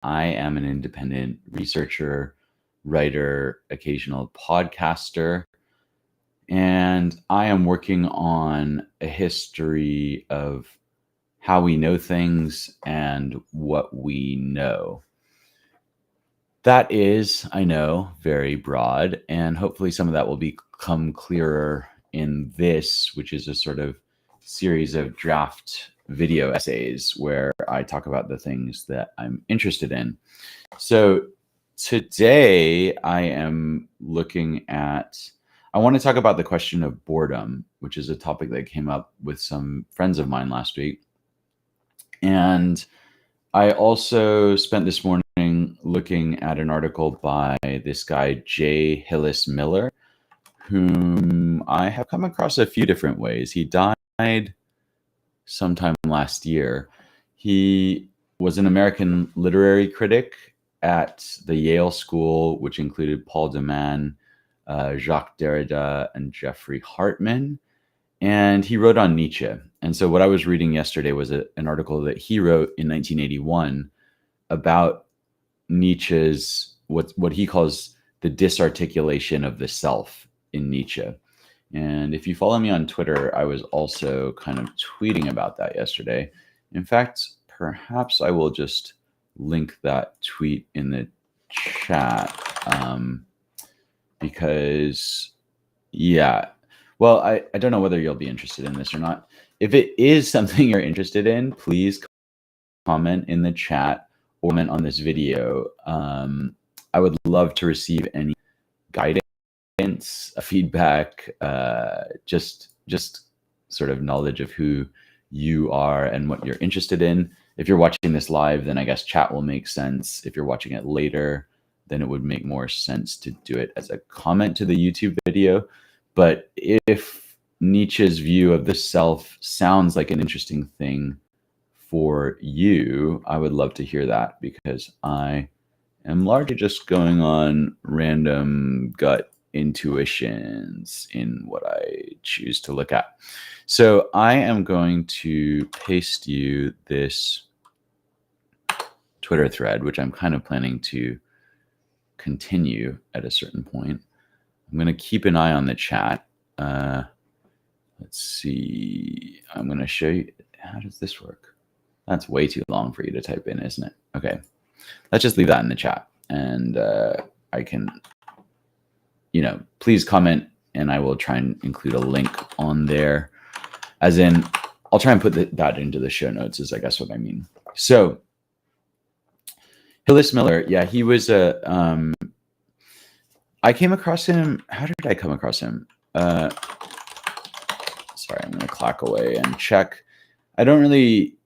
I am an independent researcher, writer, occasional podcaster, and I am working on a history of how we know things and what we know. That is, I know, very broad, and hopefully some of that will become clearer in this, which is a sort of series of draft video essays where I talk about the things that I'm interested in. So today I want to talk about the question of boredom, which is a topic that came up with some friends of mine last week. And I also spent this morning looking at an article by this guy, J. Hillis Miller, whom I have come across a few different ways. He died sometime last year. He was an American literary critic at the Yale School, which included Paul de Man, Jacques Derrida, and Jeffrey Hartman. And he wrote on Nietzsche. And so what I was reading yesterday was an article that he wrote in 1981 about Nietzsche's, what he calls the disarticulation of the self in Nietzsche. And if you follow me on Twitter, I was also kind of tweeting about that yesterday. In fact, perhaps I will just link that tweet in the chat because, yeah. Well, I don't know whether you'll be interested in this or not. If it is something you're interested in, please comment in the chat or comment on this video. I would love to receive any guidance, feedback, just sort of knowledge of who you are and what you're interested in. If you're watching this live, then I guess chat will make sense. If you're watching it later, then it would make more sense to do it as a comment to the YouTube video. But if Nietzsche's view of the self sounds like an interesting thing for you, I would love to hear that, because I am largely just going on random gut intuitions in what I choose to look at. So I am going to paste you this Twitter thread, which I'm kind of planning to continue at a certain point. I'm going to keep an eye on the chat. Let's see. I'm going to show you. How does this work? That's way too long for you to type in, isn't it? Okay. Let's just leave that in the chat. And I can, please comment, and I will try and include a link on there. As in, I'll try and put that into the show notes, is I guess what I mean. So, Hillis Miller, yeah, he was I came across him. How did I come across him? Sorry, I'm going to clack away and check. I don't really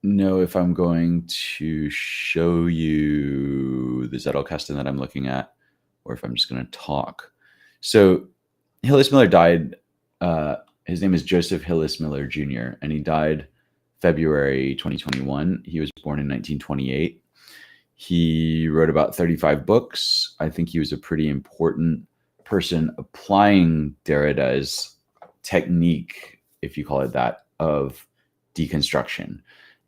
know if I'm going to show you the Zettelkasten that I'm looking at, or if I'm just going to talk. So Hillis Miller died. His name is Joseph Hillis Miller Jr., and he died February 2021. He was born in 1928. He wrote about 35 books. I think he was a pretty important person applying Derrida's technique, if you call it that, of deconstruction.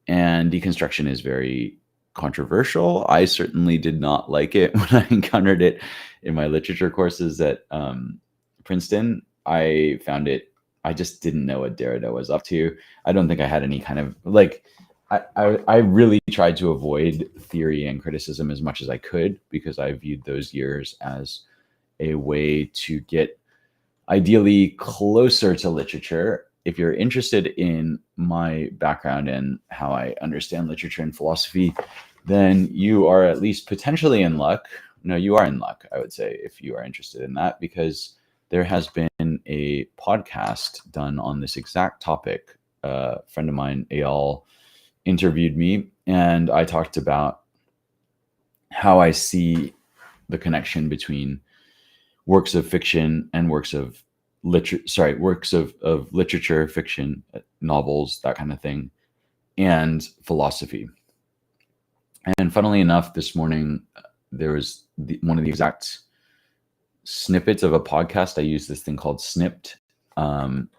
And deconstruction is very controversial. I certainly did not like it when I encountered it in my literature courses at Princeton. I just didn't know what Derrida was up to. I don't think I had any kind of I really tried to avoid theory and criticism as much as I could, because I viewed those years as a way to get ideally closer to literature. If you're interested in my background and how I understand literature and philosophy, then you are at least potentially in luck. No, you are in luck, I would say, if you are interested in that, because there has been a podcast done on this exact topic. A friend of mine, Eyal, interviewed me, and I talked about how I see the connection between works of fiction and works of literature, fiction, novels, that kind of thing, and philosophy. And funnily enough, this morning there was one of the exact snippets of a podcast. I use this thing called Snipped,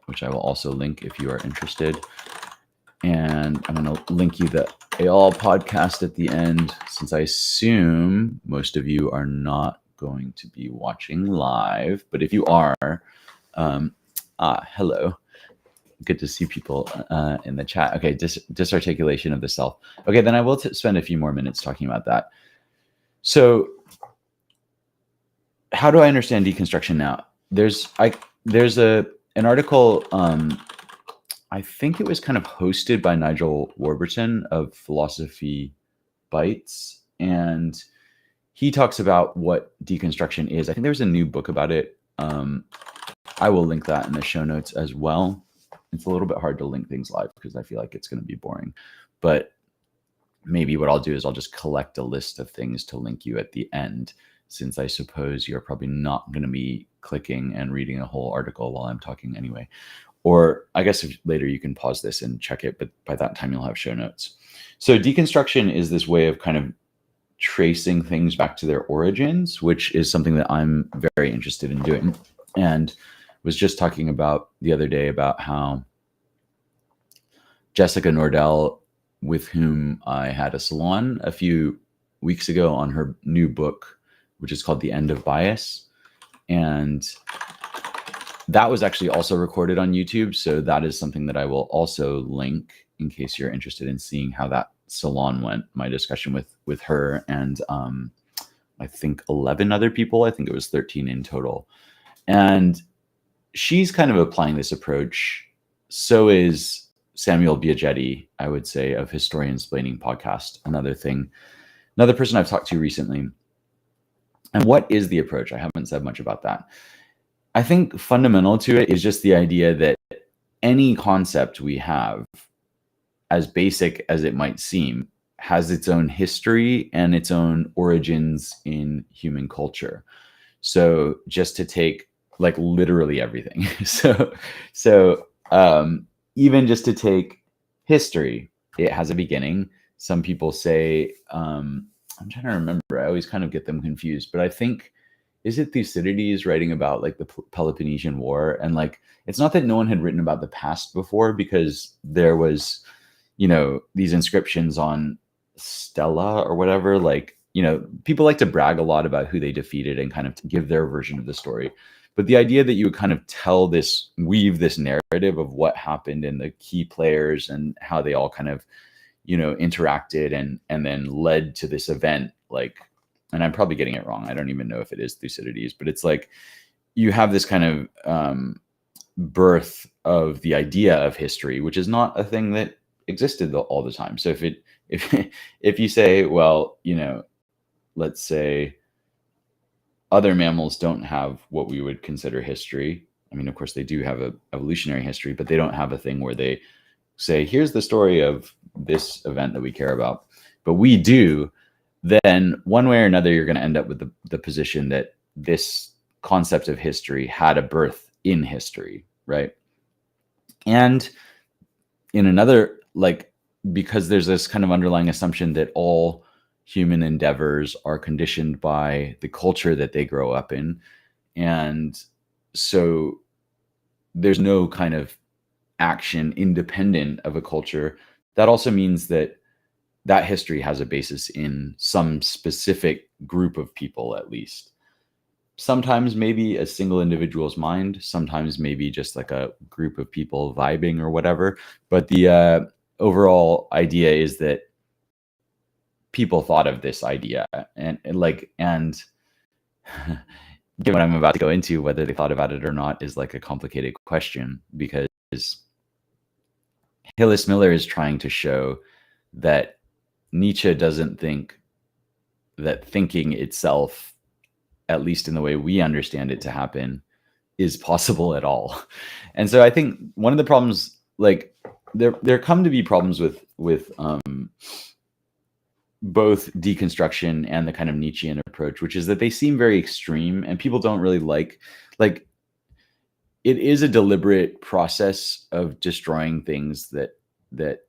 which I will also link if you are interested. And I'm going to link you the AL podcast at the end, since I assume most of you are not going to be watching live. But if you are, hello. Good to see people in the chat. Okay, disarticulation of the self. Okay, then I will spend a few more minutes talking about that. So how do I understand deconstruction now? There's an article, I think it was kind of hosted by Nigel Warburton of Philosophy Bites, and he talks about what deconstruction is. I think there's a new book about it. I will link that in the show notes as well. It's a little bit hard to link things live because I feel like it's going to be boring, but maybe what I'll do is I'll just collect a list of things to link you at the end, since I suppose you're probably not going to be clicking and reading a whole article while I'm talking anyway. Or I guess if later you can pause this and check it, but by that time you'll have show notes. So deconstruction is this way of kind of tracing things back to their origins, which is something that I'm very interested in doing. And was just talking about the other day about how Jessica Nordell, with whom I had a salon a few weeks ago on her new book, which is called The End of Bias. And that was actually also recorded on YouTube. So that is something that I will also link in case you're interested in seeing how that salon went, my discussion with her and I think 11 other people. I think it was 13 in total. And she's kind of applying this approach. So is Samuel Biagietti, I would say, of Historiansplaining podcast, another person I've talked to recently. And what is the approach? I haven't said much about that. I think fundamental to it is just the idea that any concept we have, as basic as it might seem, has its own history and its own origins in human culture. So just to take like literally everything. So even just to take history, it has a beginning. Some people say, I'm trying to remember, I always kind of get them confused, but I think, is it Thucydides writing about like the Peloponnesian War? And like, it's not that no one had written about the past before, because there was, these inscriptions on stela or whatever, like, people like to brag a lot about who they defeated and kind of give their version of the story. But the idea that you would kind of weave this narrative of what happened and the key players and how they all kind of, interacted and then led to this event, like, and I'm probably getting it wrong. I don't even know if it is Thucydides, but it's like you have this kind of birth of the idea of history, which is not a thing that existed all the time. So if you say, well, let's say other mammals don't have what we would consider history. I mean, of course, they do have an evolutionary history, but they don't have a thing where they say, here's the story of this event that we care about. But we do. Then one way or another, you're going to end up with the position that this concept of history had a birth in history, right? And in another, like, because there's this kind of underlying assumption that all human endeavors are conditioned by the culture that they grow up in. And so there's no kind of action independent of a culture. That also means that history has a basis in some specific group of people, at least. Sometimes maybe a single individual's mind, sometimes maybe just like a group of people vibing or whatever. But the overall idea is that people thought of this idea and given what I'm about to go into, whether they thought about it or not is like a complicated question, because Hillis Miller is trying to show that Nietzsche doesn't think that thinking itself, at least in the way we understand it to happen, is possible at all. And so I think one of the problems, like there come to be problems with both deconstruction and the kind of Nietzschean approach, which is that they seem very extreme and people don't really like it is a deliberate process of destroying things that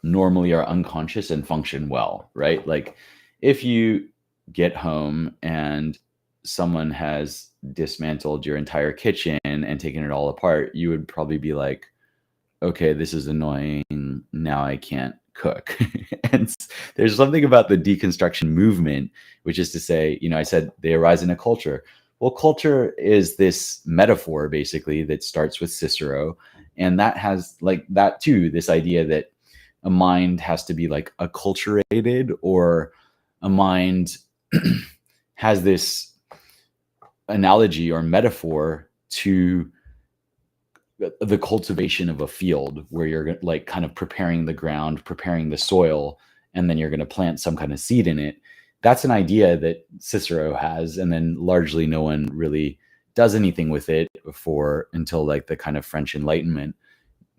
normally are unconscious and function well, right? Like if you get home and someone has dismantled your entire kitchen and taken it all apart, you would probably be like, okay, this is annoying. Now I can't cook. And there's something about the deconstruction movement, which is to say, I said they arise in a culture. Well, culture is this metaphor basically that starts with Cicero. And that has like that too, this idea that a mind has to be like acculturated, or a mind has this analogy or metaphor to the cultivation of a field, where you're like kind of preparing the ground, preparing the soil, and then you're going to plant some kind of seed in it. That's an idea that Cicero has, and then largely no one really does anything with it until like the kind of French Enlightenment.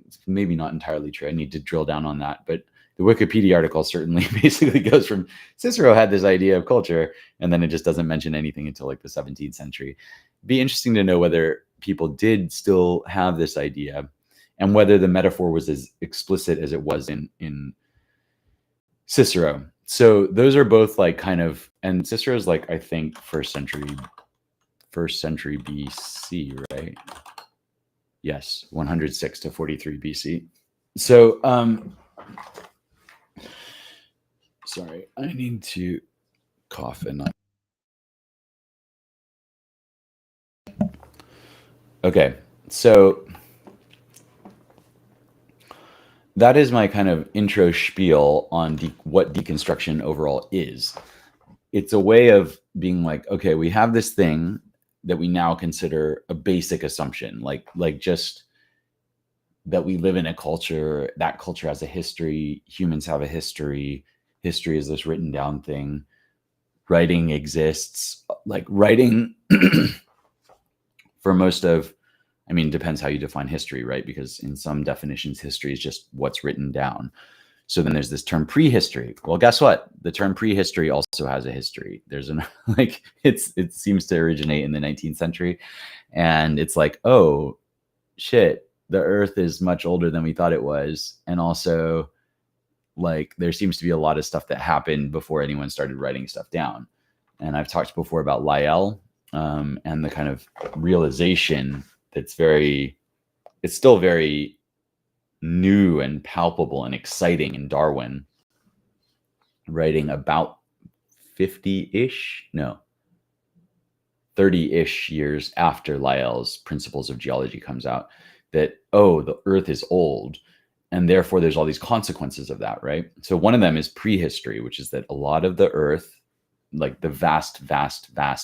It's maybe not entirely true. I need to drill down on that, but the Wikipedia article certainly basically goes from Cicero had this idea of culture, and then it just doesn't mention anything until like the 17th century. Be interesting to know whether people did still have this idea, and whether the metaphor was as explicit as it was in Cicero. So those are both like kind of, and Cicero's like, I think first century BC, right? Yes, 106 to 43 BC. So, sorry, I need to cough and not. Okay, so that is my kind of intro spiel on what deconstruction overall is. It's a way of being like, okay, we have this thing that we now consider a basic assumption, like just that we live in a culture, that culture has a history, humans have a history, history is this written down thing, writing exists, like writing for most of, I mean, depends how you define history, right? Because in some definitions, history is just what's written down. So then there's this term prehistory. Well, guess what? The term prehistory also has a history. There's an like it seems to originate in the 19th century, and it's like, oh shit, the Earth is much older than we thought it was, and also like there seems to be a lot of stuff that happened before anyone started writing stuff down. And I've talked before about Lyell, and the kind of realization that's it's still very new and palpable and exciting in Darwin, writing about 50-ish, no, 30-ish years after Lyell's Principles of Geology comes out, that, oh, the Earth is old, and therefore there's all these consequences of that, right? So one of them is prehistory, which is that a lot of the Earth, like the vast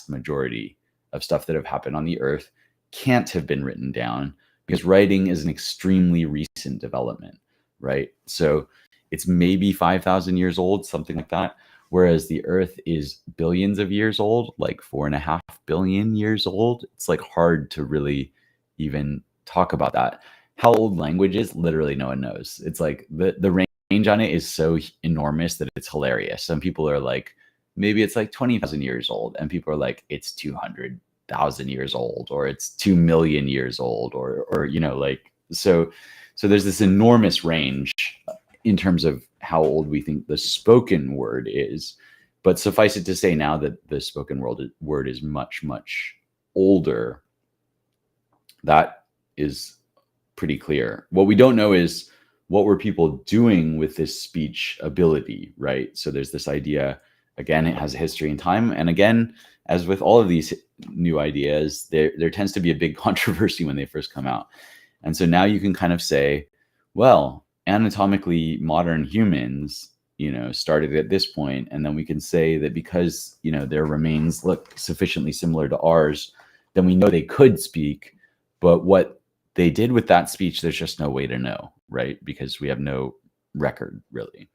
majority of stuff that have happened on the Earth, can't have been written down, because writing is an extremely recent development, right? So it's maybe 5,000 years old, something like that. Whereas the Earth is billions of years old, like 4.5 billion years old. It's like hard to really even talk about that. How old language is, literally no one knows. It's like the range on it is so enormous that it's hilarious. Some people are like, maybe it's like 20,000 years old, and people are like, it's 200,000 years old, or it's 2 million years old, or like, so there's this enormous range in terms of how old we think the spoken word is. But suffice it to say now that the spoken word is much older. That is pretty clear. What we don't know is what were people doing with this speech ability, right? So there's this idea, again, it has a history and time. And again, as with all of these new ideas, there tends to be a big controversy when they first come out. And so now you can kind of say, well, anatomically modern humans, started at this point, and then we can say that because, their remains look sufficiently similar to ours, then we know they could speak. But what they did with that speech, there's just no way to know, right? Because we have no record, really.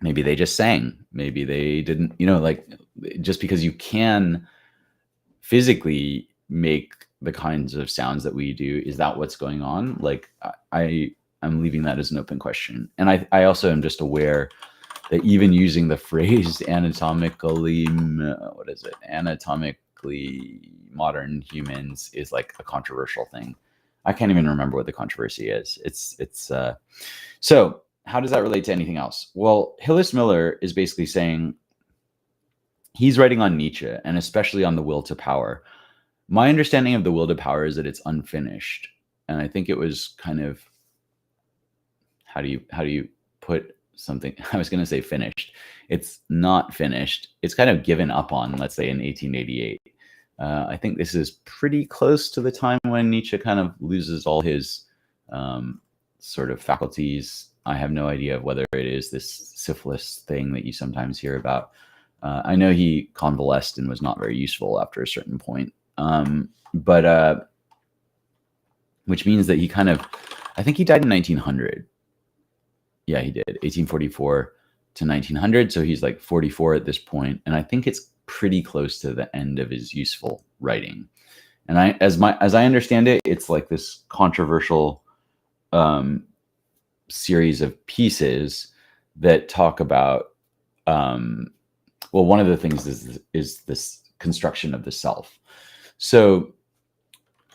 Maybe they just sang. Maybe they didn't, like, just because you can physically make the kinds of sounds that we do, is that what's going on? Like, I'm leaving that as an open question. And I also am just aware that even using the phrase anatomically modern humans is like a controversial thing. I can't even remember what the controversy is. So how does that relate to anything else? Well, Hillis Miller is basically saying, he's writing on Nietzsche, and especially on the will to power. My understanding of the will to power is that it's unfinished. And I think it was kind of how do you put something? I was going to say finished. It's not finished. It's kind of given up on, let's say, in 1888. I think this is pretty close to the time when Nietzsche kind of loses all his sort of faculties. I have no idea whether it is this syphilis thing that you sometimes hear about. I know he convalesced and was not very useful after a certain point. But which means that he kind of, I think he died in 1900. Yeah, he did, 1844 to 1900. So he's like 44 at this point, and I think it's pretty close to the end of his useful writing. And as I understand it, it's like this controversial series of pieces that talk about. Well, one of the things is this construction of the self. So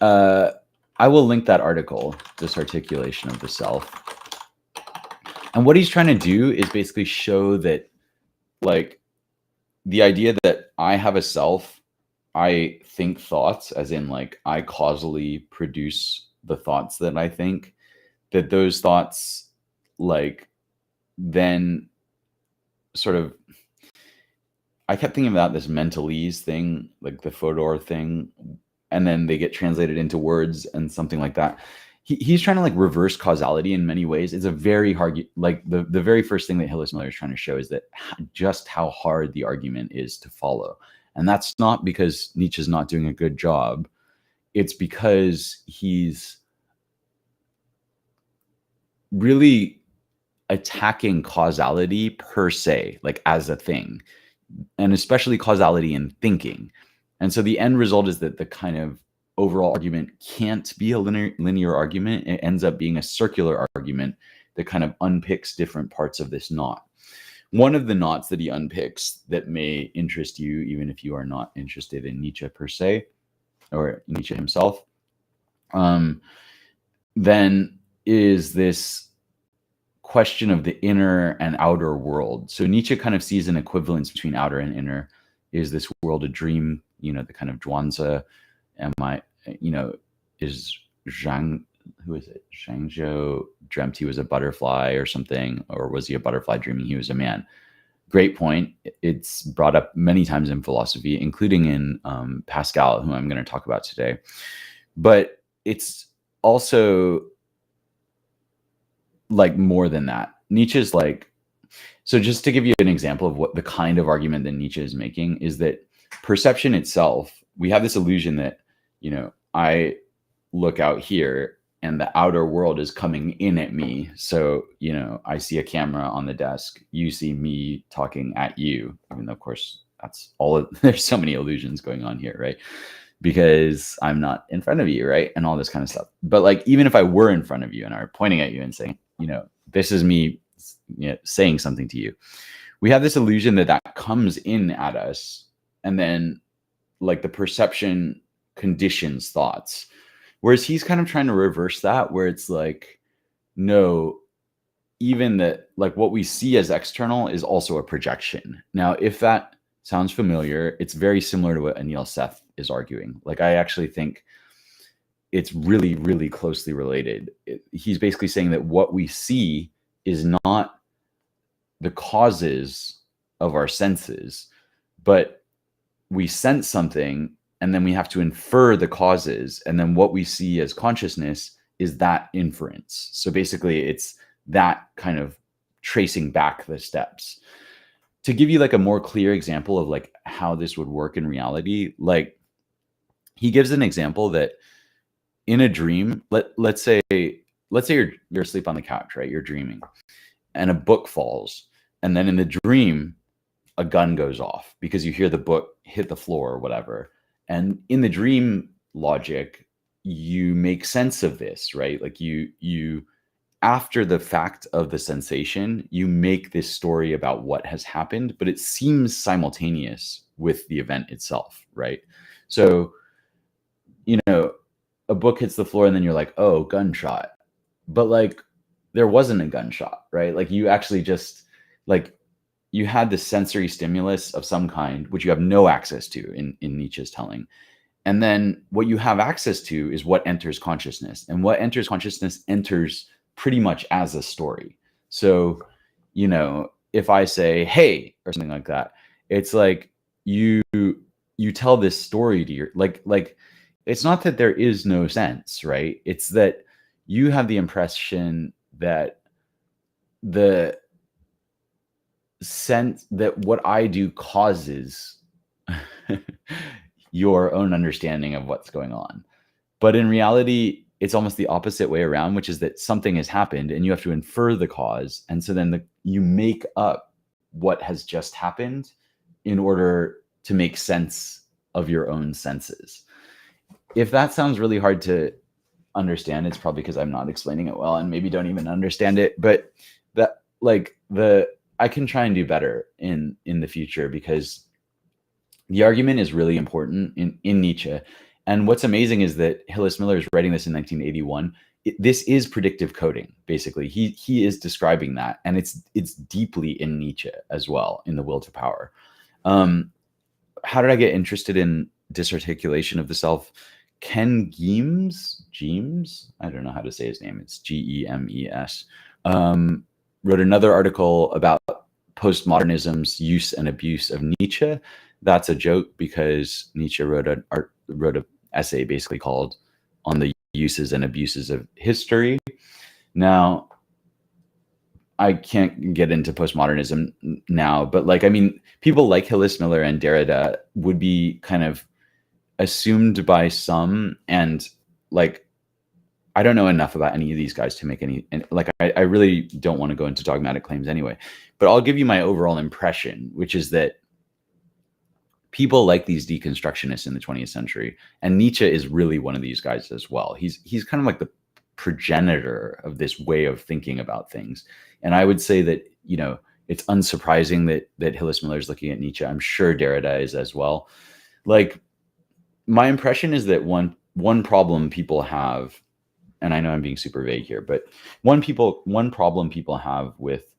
I will link that article, this articulation of the self. And what he's trying to do is basically show that, like, the idea that I have a self, I think thoughts, as in like I causally produce the thoughts that I think, that those thoughts like then sort of, I kept thinking about this mentalese thing, like the Fodor thing, and then they get translated into words and something like that. He's trying to like reverse causality in many ways. It's a very hard, like the very first thing that Hillis Miller is trying to show is that just how hard the argument is to follow. And that's not because Nietzsche's not doing a good job. It's because he's really attacking causality per se, like as a thing, and especially causality in thinking. And so the end result is that the kind of overall argument can't be a linear argument. It ends up being a circular argument that kind of unpicks different parts of this knot. One of the knots that he unpicks that may interest you, even if you are not interested in Nietzsche per se, or Nietzsche himself, then is this question of the inner and outer world. So Nietzsche kind of sees an equivalence between outer and inner. Is this world a dream? You know, the kind of Zhuangzi. Is Zhang, who is it? Zhangzhou dreamt he was a butterfly or something, or was he a butterfly dreaming he was a man? Great point. It's brought up many times in philosophy, including in Pascal, who I'm going to talk about today. But it's also like more than that. Nietzsche's like, so just to give you an example of what the kind of argument that Nietzsche is making is that perception itself, we have this illusion that, you know, I look out here and the outer world is coming in at me. So, you know, I see a camera on the desk, you see me talking at you, even though of course that's all, there's so many illusions going on here, right? Because I'm not in front of you, right? And all this kind of stuff. But like, even if I were in front of you and I were pointing at you and saying, you know, this is me, you know, saying something to you, we have this illusion that that comes in at us. And then like the perception conditions thoughts. Whereas he's kind of trying to reverse that, where it's like, no, even that, like what we see as external is also a projection. Now, if that sounds familiar, it's very similar to what Anil Seth is arguing. Like, I actually think it's really, really closely related. He's basically saying that what we see is not the causes of our senses, but we sense something and then we have to infer the causes. And then what we see as consciousness is that inference. So basically it's that kind of tracing back the steps. To give you like a more clear example of like how this would work in reality, like he gives an example that in a dream, let's say you're asleep on the couch, right? You're dreaming and a book falls. And then in the dream, a gun goes off because you hear the book hit the floor or whatever. And in the dream logic, you make sense of this, right? Like you after the fact of the sensation, you make this story about what has happened, but it seems simultaneous with the event itself, right? So, you know, a book hits the floor and then you're like, oh, gunshot. But like, there wasn't a gunshot, right? Like you actually just like, you had the sensory stimulus of some kind, which you have no access to in Nietzsche's telling. And then what you have access to is what enters consciousness. And what enters consciousness enters pretty much as a story. So, if I say, hey, or something like that, it's like you tell this story to your, like, it's not that there is no sense, right? It's that you have the impression that the sense that what I do causes your own understanding of what's going on. But in reality, it's almost the opposite way around, which is that something has happened and you have to infer the cause. And so then you make up what has just happened in order to make sense of your own senses. If that sounds really hard to understand, it's probably because I'm not explaining it well and maybe don't even understand it. But that, like, I can try and do better in the future, because the argument is really important in Nietzsche. And what's amazing is that Hillis Miller is writing this in 1981. This is predictive coding, basically. He is describing that, and it's deeply in Nietzsche as well, in The Will to Power. How did I get interested in disarticulation of the self? Ken Gemes, I don't know how to say his name. It's Gemes. Wrote another article about postmodernism's use and abuse of Nietzsche. That's a joke, because Nietzsche wrote an essay basically called On the Uses and Abuses of History. Now, I can't get into postmodernism now, but people like Hillis Miller and Derrida would be kind of assumed by some, and I don't know enough about any of these guys to make any, and I really don't want to go into dogmatic claims anyway, but I'll give you my overall impression, which is that people like these deconstructionists in the 20th century, and Nietzsche is really one of these guys as well. He's kind of like the progenitor of this way of thinking about things. And I would say that, it's unsurprising that Hillis Miller is looking at Nietzsche. I'm sure Derrida is as well. My impression is that one problem people have, and I know I'm being super vague here, but one problem people have with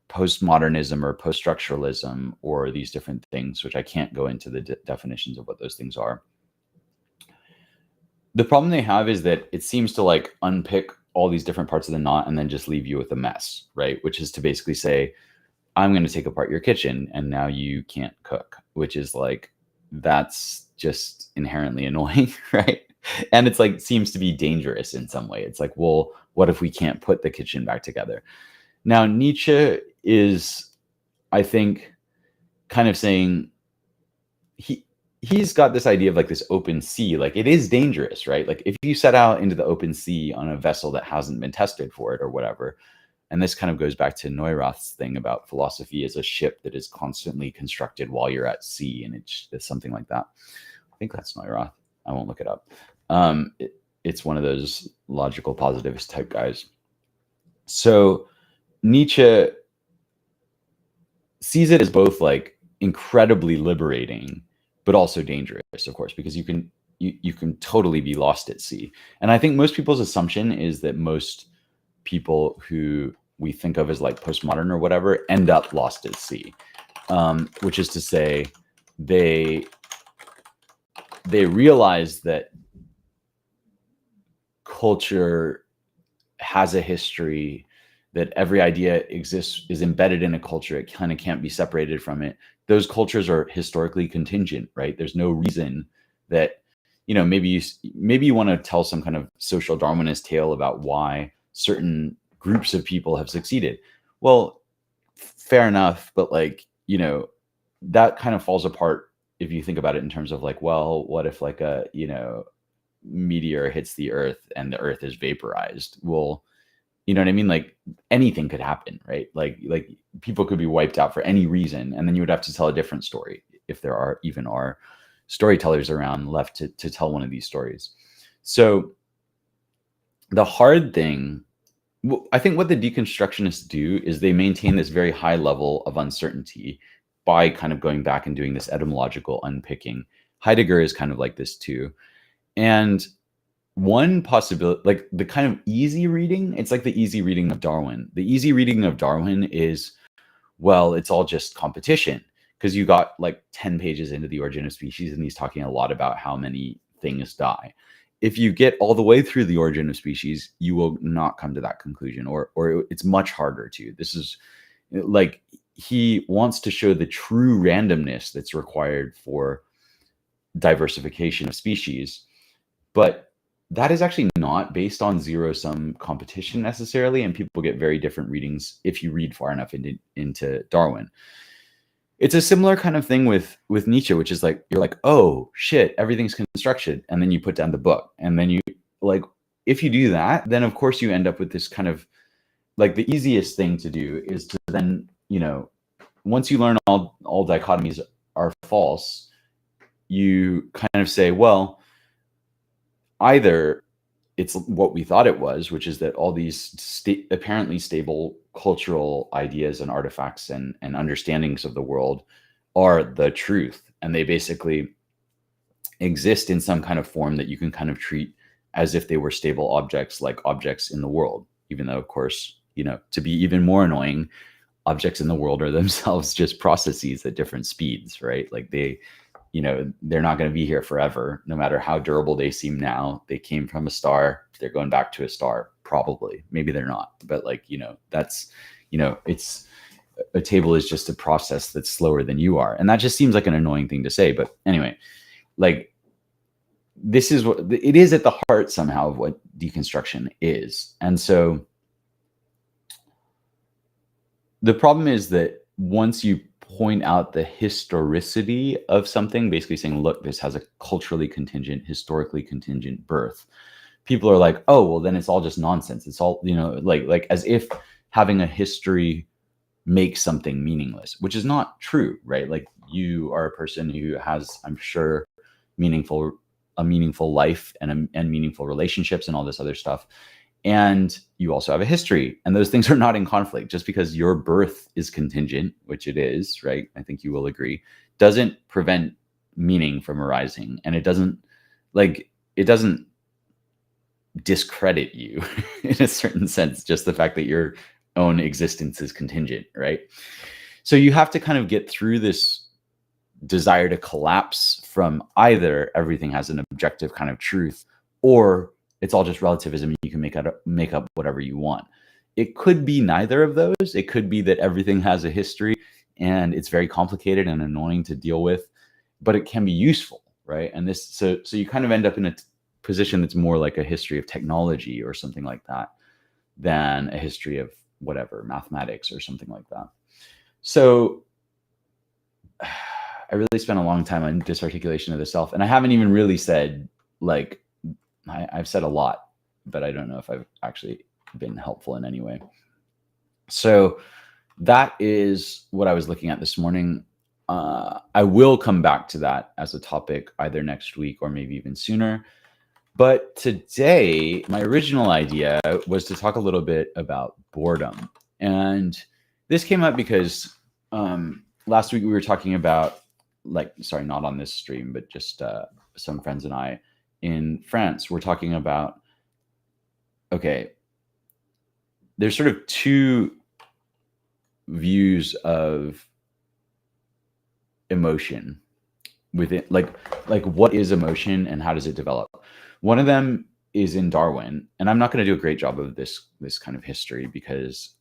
postmodernism or post-structuralism or these different things, which I can't go into the definitions of what those things are. The problem they have is that it seems to unpick all these different parts of the knot and then just leave you with a mess, right? Which is to basically say, I'm going to take apart your kitchen and now you can't cook, which is that's just inherently annoying, right? And it's seems to be dangerous in some way. It's well, what if we can't put the kitchen back together? Now, Nietzsche is, I think, kind of saying he's got this idea of this open sea. It is dangerous, right? If you set out into the open sea on a vessel that hasn't been tested for it or whatever, and this kind of goes back to Neurath's thing about philosophy as a ship that is constantly constructed while you're at sea, and it's something like that. I think that's Neurath. I won't look it up. It's one of those logical positivist type guys. So Nietzsche sees it as both incredibly liberating, but also dangerous, of course, because you can totally be lost at sea. And I think most people's assumption is that most people who we think of as postmodern or whatever end up lost at sea, which is to say they realize that culture has a history, that every idea is embedded in a culture. It kind of can't be separated from it. Those cultures are historically contingent, right? There's no reason that, maybe you want to tell some kind of social Darwinist tale about why certain groups of people have succeeded. Well, fair enough. But that kind of falls apart if you think about it in terms of well, what if a, meteor hits the earth and the earth is vaporized? Well, you know what I mean? Anything could happen, right? Like people could be wiped out for any reason, and then you would have to tell a different story if there are storytellers around left to tell one of these stories. So the hard thing, I think what the deconstructionists do is they maintain this very high level of uncertainty by kind of going back and doing this etymological unpicking. Heidegger is kind of like this too. And one possibility, the kind of easy reading, it's the easy reading of Darwin. The easy reading of Darwin is, well, it's all just competition, because you got 10 pages into The Origin of Species and he's talking a lot about how many things die. if you get all the way through the origin of species, you will not come to that conclusion, or it's much harder to. This is like, he wants to show the true randomness that's required for diversification of species, but that is actually not based on zero-sum competition necessarily, and people get very different readings if you read far enough into Darwin. It's a similar kind of thing with Nietzsche, which is like, you're like, oh shit, everything's constructed, and then you put down the book, and then you, like, if you do that, then of course you end up with this kind of, like, the easiest thing to do is to then, once you learn all dichotomies are false, you kind of say, well, either it's what we thought it was, which is that all these apparently stable cultural ideas and artifacts and understandings of the world are the truth, and they basically exist in some kind of form that you can kind of treat as if they were stable objects, like objects in the world, even though, of course, to be even more annoying, objects in the world are themselves just processes at different speeds, right? Like they're not going to be here forever, no matter how durable they seem now. They came from a star, they're going back to a star, probably. Maybe they're not, but that's, it's, a table is just a process that's slower than you are. And that just seems like an annoying thing to say. But anyway, like, this is what it is at the heart somehow of what deconstruction is. And so the problem is that once you point out the historicity of something, basically saying, look, this has a culturally contingent, historically contingent birth, people are like, oh, well, then it's all just nonsense. It's all, like as if having a history makes something meaningless, which is not true, right? Like, you are a person who has, I'm sure, a meaningful life and meaningful relationships and all this other stuff. And you also have a history, and those things are not in conflict. Just because your birth is contingent, which it is, right? I think you will agree, doesn't prevent meaning from arising. And it doesn't discredit you in a certain sense, just the fact that your own existence is contingent, right? So you have to kind of get through this desire to collapse from either everything has an objective kind of truth, or it's all just relativism and you can make up whatever you want. It could be neither of those. It could be that everything has a history and it's very complicated and annoying to deal with, but it can be useful, right? And this, so you kind of end up in a position that's more like a history of technology or something like that than a history of whatever, mathematics or something like that. So I really spent a long time on disarticulation of the self, and I haven't even really said, like, I've said a lot, but I don't know if I've actually been helpful in any way. So that is what I was looking at this morning. I will come back to that as a topic either next week or maybe even sooner. But today, my original idea was to talk a little bit about boredom. And this came up because last week we were talking about, not on this stream, but just some friends and I in France were talking about, okay, there's sort of two views of emotion within, like what is emotion and how does it develop? One of them is in Darwin, and I'm not going to do a great job of this kind of history because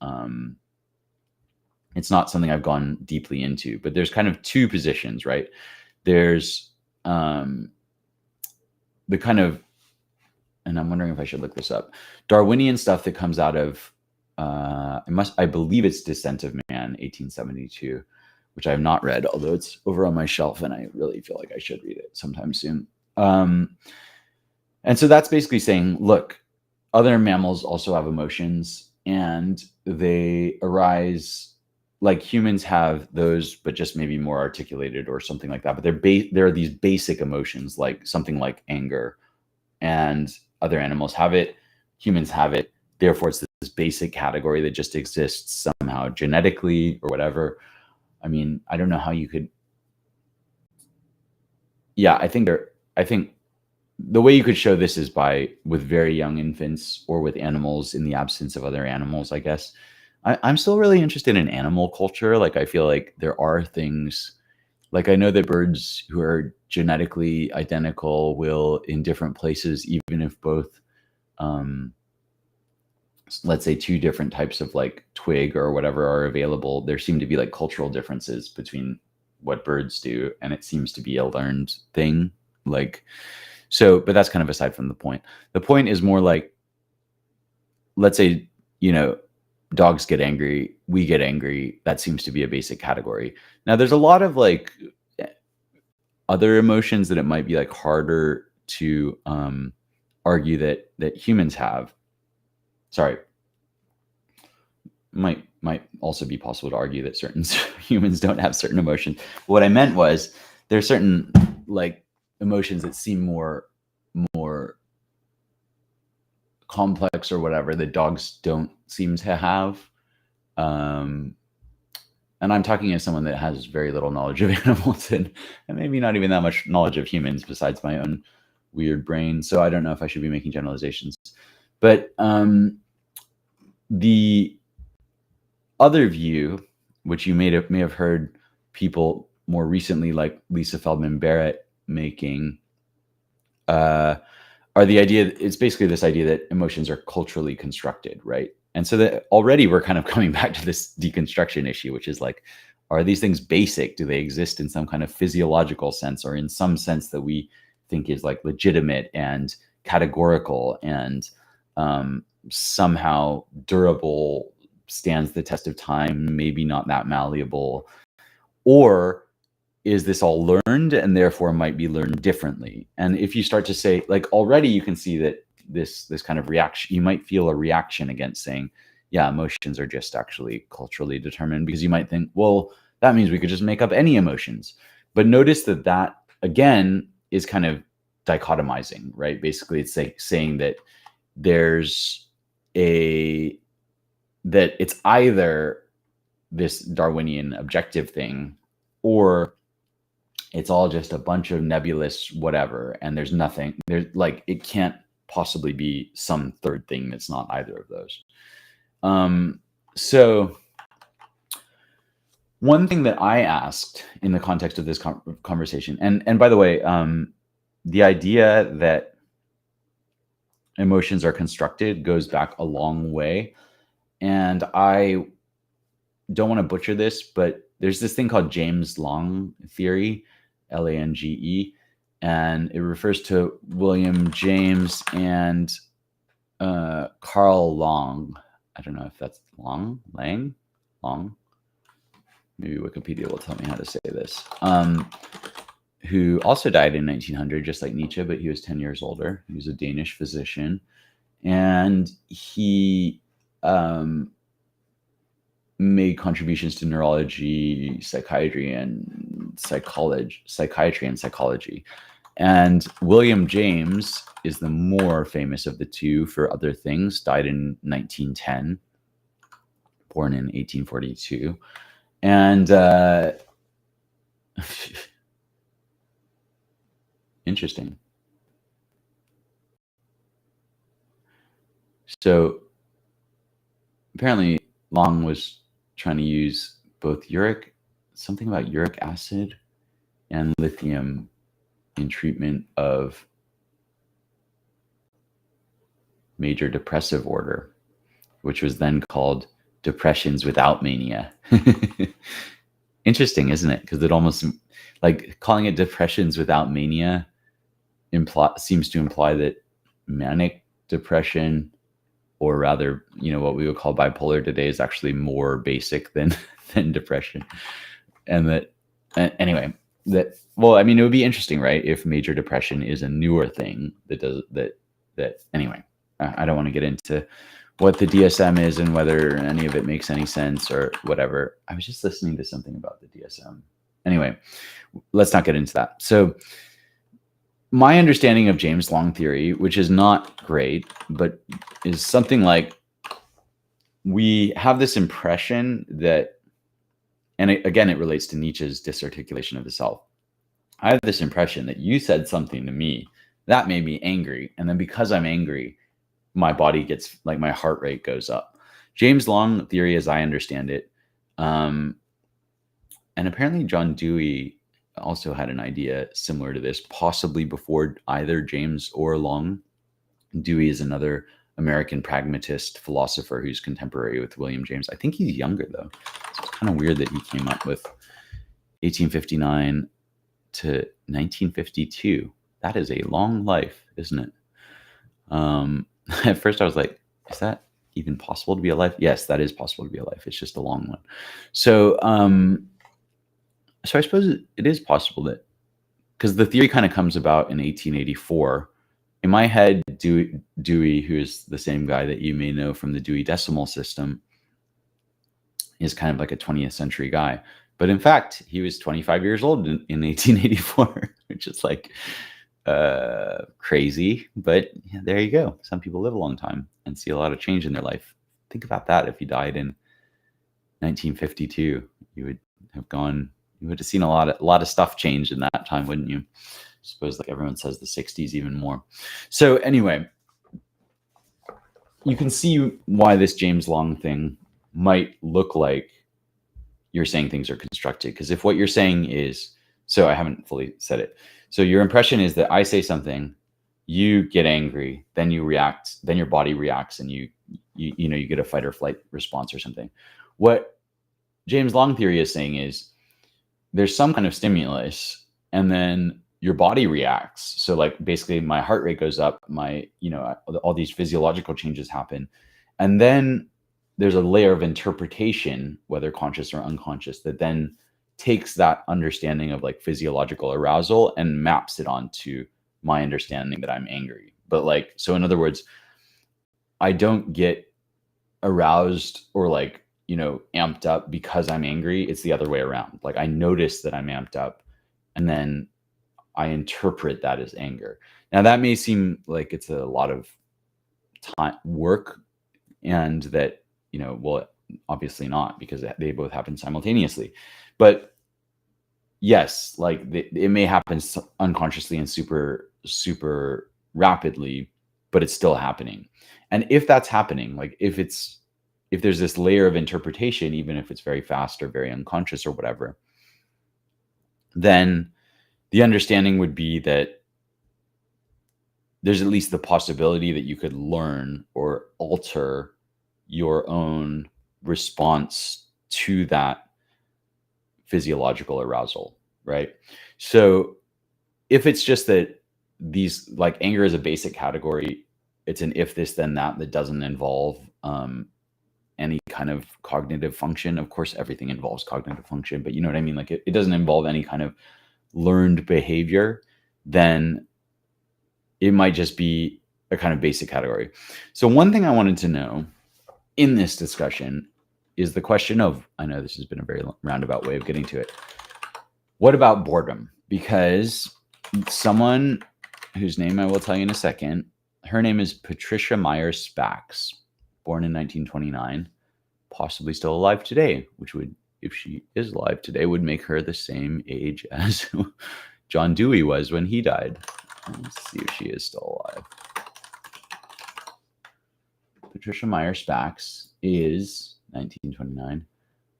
it's not something I've gone deeply into, but there's kind of two positions, right? There's the kind of, and I'm wondering if I should look this up, Darwinian stuff that comes out of, I believe it's Descent of Man, 1872, which I have not read, although it's over on my shelf and I really feel like I should read it sometime soon. And so that's basically saying, look, other mammals also have emotions and they arise like humans have those, but just maybe more articulated or something like that. But there are these basic emotions, like something like anger, and other animals have it, humans have it. Therefore, it's this basic category that just exists somehow genetically or whatever. I mean, I don't know how you could. Yeah, I think the way you could show this is with very young infants or with animals in the absence of other animals, I guess. I'm still really interested in animal culture. Like, I feel like there are things Like, I know that birds who are genetically identical will, in different places, even if both, let's say, two different types of like twig or whatever are available, there seem to be like cultural differences between what birds do, and it seems to be a learned thing. Like, so, but that's kind of aside from the point. The point is more like, let's say, dogs get angry, we get angry. That seems to be a basic category. Now, there's a lot of like other emotions that it might be like harder to argue that humans have. Sorry, might also be possible to argue that certain humans don't have certain emotions. What I meant was there's certain like emotions that seem more complex or whatever that dogs don't seem to have. And I'm talking as someone that has very little knowledge of animals and maybe not even that much knowledge of humans besides my own weird brain. So I don't know if I should be making generalizations. But the other view, which you may have heard people more recently, like Lisa Feldman Barrett, making, are the idea. It's basically this idea that emotions are culturally constructed, right? And so that already we're kind of coming back to this deconstruction issue, which is like, are these things basic? Do they exist in some kind of physiological sense, or in some sense that we think is like legitimate and categorical and somehow durable, stands the test of time, maybe not that malleable? Or is this all learned and therefore might be learned differently? And if you start to say, like, already you can see that this kind of reaction, you might feel a reaction against saying, yeah, emotions are just actually culturally determined, because you might think, well, that means we could just make up any emotions. But notice that again is kind of dichotomizing, right? Basically, it's like saying that that it's either this Darwinian objective thing, or it's all just a bunch of nebulous whatever, and there's nothing there's like, it can't possibly be some third thing that's not either of those. So one thing that I asked in the context of this conversation, and by the way, the idea that emotions are constructed goes back a long way, and I don't want to butcher this, but there's this thing called James Lange theory, Lange, and it refers to William James and Carl Long. I don't know if that's Long. Maybe Wikipedia will tell me how to say this. Who also died in 1900, just like Nietzsche, but he was 10 years older. He was a Danish physician, and he made contributions to neurology, psychiatry, and psychology. And William James is the more famous of the two for other things. Died in 1910, born in 1842. And interesting. So apparently Long was trying to use both something about uric acid and lithium in treatment of major depressive order, which was then called depressions without mania. Interesting, isn't it? Because it almost, like, calling it depressions without mania seems to imply that manic depression, or rather, what we would call bipolar today, is actually more basic than depression. And that, anyway, well, I mean, it would be interesting, right, if major depression is a newer thing that anyway, I don't want to get into what the DSM is and whether any of it makes any sense or whatever. I was just listening to something about the DSM. Anyway, let's not get into that. So my understanding of James Lange theory, which is not great, but is something like, we have this impression that, and again, it relates to Nietzsche's disarticulation of the self. I have this impression that you said something to me that made me angry, and then because I'm angry, my body gets, like, my heart rate goes up. James Lange theory, as I understand it, and apparently John Dewey also had an idea similar to this, possibly before either James or Long. Dewey is another American pragmatist philosopher who's contemporary with William James. I think he's younger, though. So it's kind of weird that he came up with 1859 to 1952. That is a long life, isn't it? At first I was like, is that even possible to be alive? Yes, that is possible to be alive. It's just a long one. So, so I suppose it is possible that, because the theory kind of comes about in 1884. In my head, Dewey, who is the same guy that you may know from the Dewey Decimal System, is kind of like a 20th century guy. But in fact, he was 25 years old in 1884, which is like crazy. But yeah, there you go. Some people live a long time and see a lot of change in their life. Think about that. If you died in 1952, you would have seen a lot of stuff change in that time, wouldn't you? I suppose, like everyone says, the 60s even more. So anyway, you can see why this James Long thing might look like you're saying things are constructed. Because if what you're saying is, so I haven't fully said it. So your impression is that I say something, you get angry, then you react, then your body reacts, and you get a fight or flight response or something. What James Long theory is saying is there's some kind of stimulus, and then your body reacts. So like basically my heart rate goes up, all these physiological changes happen. And then there's a layer of interpretation, whether conscious or unconscious, that then takes that understanding of like physiological arousal and maps it onto my understanding that I'm angry. But like, so in other words, I don't get aroused or like, amped up because I'm angry. It's the other way around. Like I notice that I'm amped up and then I interpret that as anger. Now that may seem like it's a lot of time work, and that, well, obviously not, because they both happen simultaneously. But yes, like it may happen unconsciously and super, super rapidly, but it's still happening. And if that's happening, like if there's this layer of interpretation, even if it's very fast or very unconscious or whatever, then the understanding would be that there's at least the possibility that you could learn or alter your own response to that physiological arousal, right? So if it's just that these, like anger is a basic category, it's an if this then that doesn't involve any kind of cognitive function. Of course, everything involves cognitive function, but you know what I mean? Like it doesn't involve any kind of learned behavior, then it might just be a kind of basic category. So one thing I wanted to know in this discussion is the question of, I know this has been a very roundabout way of getting to it. What about boredom? Because someone whose name I will tell you in a second, her name is Patricia Myers Spacks, born in 1929, possibly still alive today, which would, if she is alive today, would make her the same age as John Dewey was when he died. Let's see if she is still alive. Patricia Myers Spacks is 1929,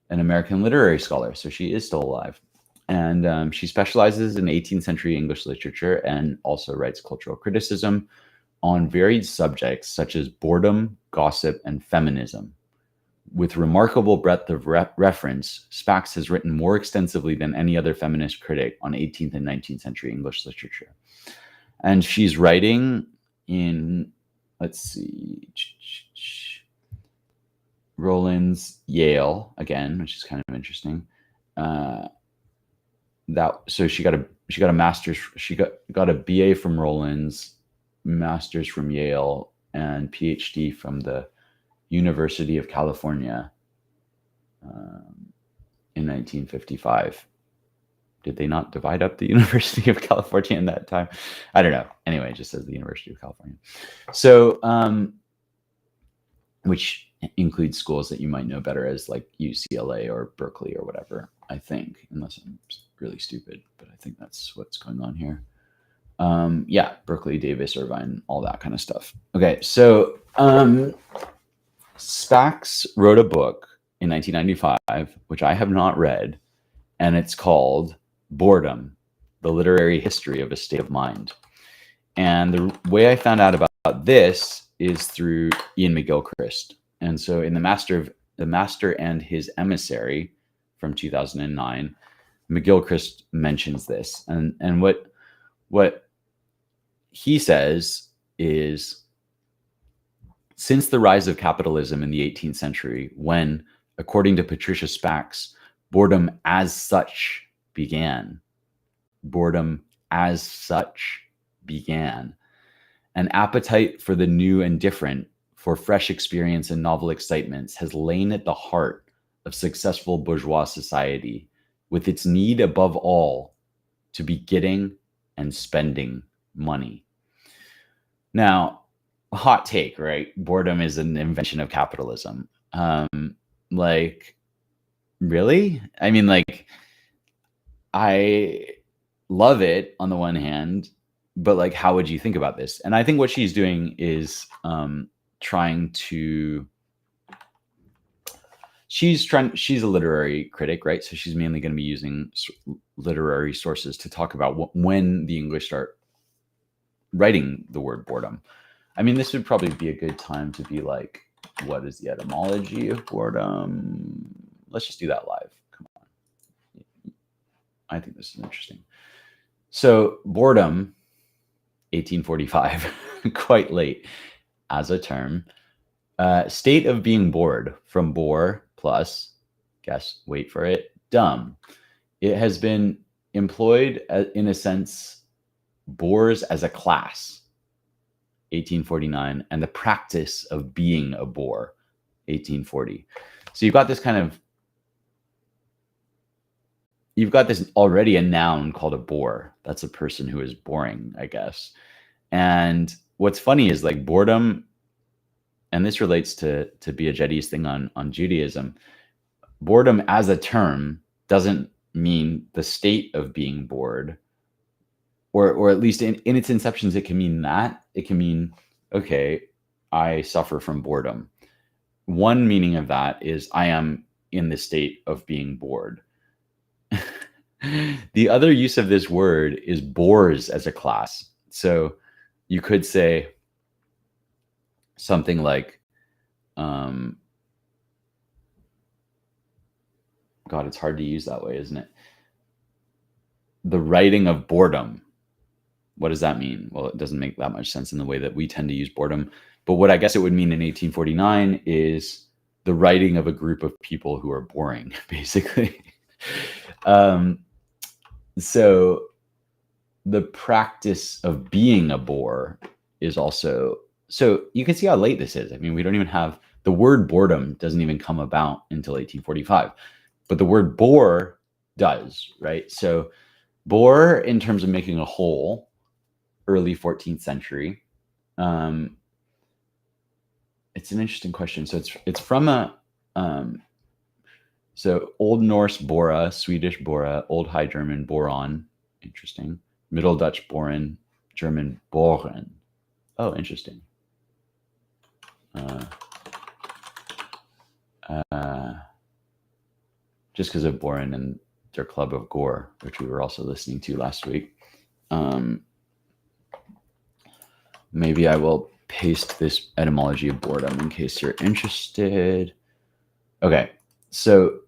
an American literary scholar, so she is still alive. And she specializes in 18th century English literature and also writes cultural criticism on varied subjects such as boredom, gossip, and feminism. With remarkable breadth of reference, Spacks has written more extensively than any other feminist critic on 18th and 19th century English literature. And she's writing in, let's see, Rollins, Yale, again, which is kind of interesting. So she got a master's, she got a BA from Rollins, master's from Yale, and PhD from the University of California in 1955. Did they not divide up the University of California in that time? I don't know. Anyway, it just says the University of California. So, which includes schools that you might know better as like UCLA or Berkeley or whatever, I think, unless I'm really stupid, but I think that's what's going on here. Yeah, Berkeley, Davis, Irvine, all that kind of stuff. Okay, so Spacks wrote a book in 1995, which I have not read, and it's called Boredom, the literary history of a state of mind. And the way I found out about this is through Ian McGilchrist. And so in The Master and His Emissary from 2009, McGilchrist mentions this. And what he says is, since the rise of capitalism in the 18th century, when, according to Patricia Spax, boredom as such began, boredom as such began, an appetite for the new and different, for fresh experience and novel excitements has lain at the heart of successful bourgeois society, with its need above all to be getting and spending money. Now, a hot take, right? Boredom is an invention of capitalism. Like, really? I mean, like, I love it on the one hand, but like, how would you think about this? And I think what she's doing is she's a literary critic, right? So she's mainly going to be using literary sources to talk about when the English start writing the word boredom. I mean, this would probably be a good time to be like, what is the etymology of boredom? Let's just do that live. Come on. I think this is interesting. So boredom, 1845, quite late as a term. State of being bored, from bore plus, guess, wait for it, dumb. It has been employed in a sense, bores as a class, 1849, and the practice of being a bore, 1840. So you've got this already a noun called a bore. That's a person who is boring, I guess. And what's funny is like boredom, and this relates to Biaggetti's thing on Judaism, boredom as a term doesn't mean the state of being bored, or at least in its inceptions, it can mean that. It can mean, okay, I suffer from boredom. One meaning of that is I am in the state of being bored. The other use of this word is bores as a class. So you could say something like, God, it's hard to use that way, isn't it? The writing of boredom. What does that mean? Well, it doesn't make that much sense in the way that we tend to use boredom. But what I guess it would mean in 1849 is the writing of a group of people who are boring, basically. So the practice of being a bore is also, so you can see how late this is. I mean, we don't even have, the word boredom doesn't even come about until 1845, but the word bore does, right? So bore, in terms of making a whole, early 14th century. It's an interesting question. So it's from a, so Old Norse bora, Swedish bora, Old High German boron, interesting. Middle Dutch boren, German boren. Oh, interesting. Just because of boren and their Club of Gore, which we were also listening to last week. Maybe I will paste this etymology of boredom in case you're interested. Okay, so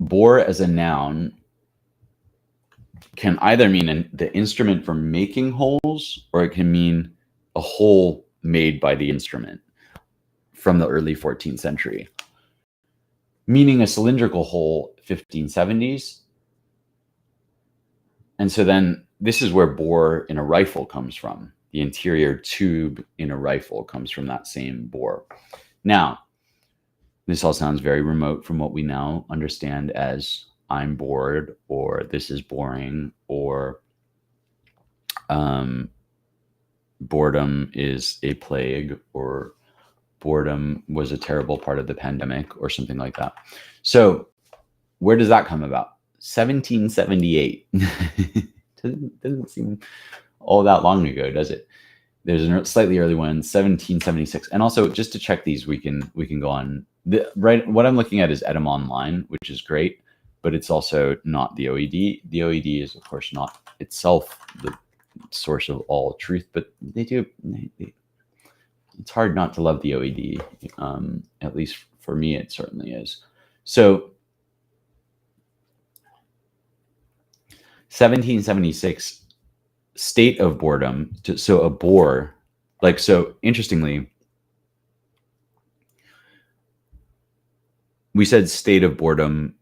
bore as a noun can either mean the instrument for making holes, or it can mean a hole made by the instrument from the early 14th century. Meaning a cylindrical hole, 1570s. And so then this is where bore in a rifle comes from. The interior tube in a rifle comes from that same bore. Now, this all sounds very remote from what we now understand as I'm bored, or this is boring, or boredom is a plague, or boredom was a terrible part of the pandemic, or something like that. So where does that come about? 1778. doesn't seem all that long ago, does it? There's a slightly early one, 1776. And also, just to check these, we can go on. Right, what I'm looking at is Edom Online, which is great. but it's also not the OED. The OED is, of course, not itself the source of all truth, but it's hard not to love the OED. At least for me, it certainly is. So 1776, state of boredom. So a bore, like, so interestingly, we said state of boredom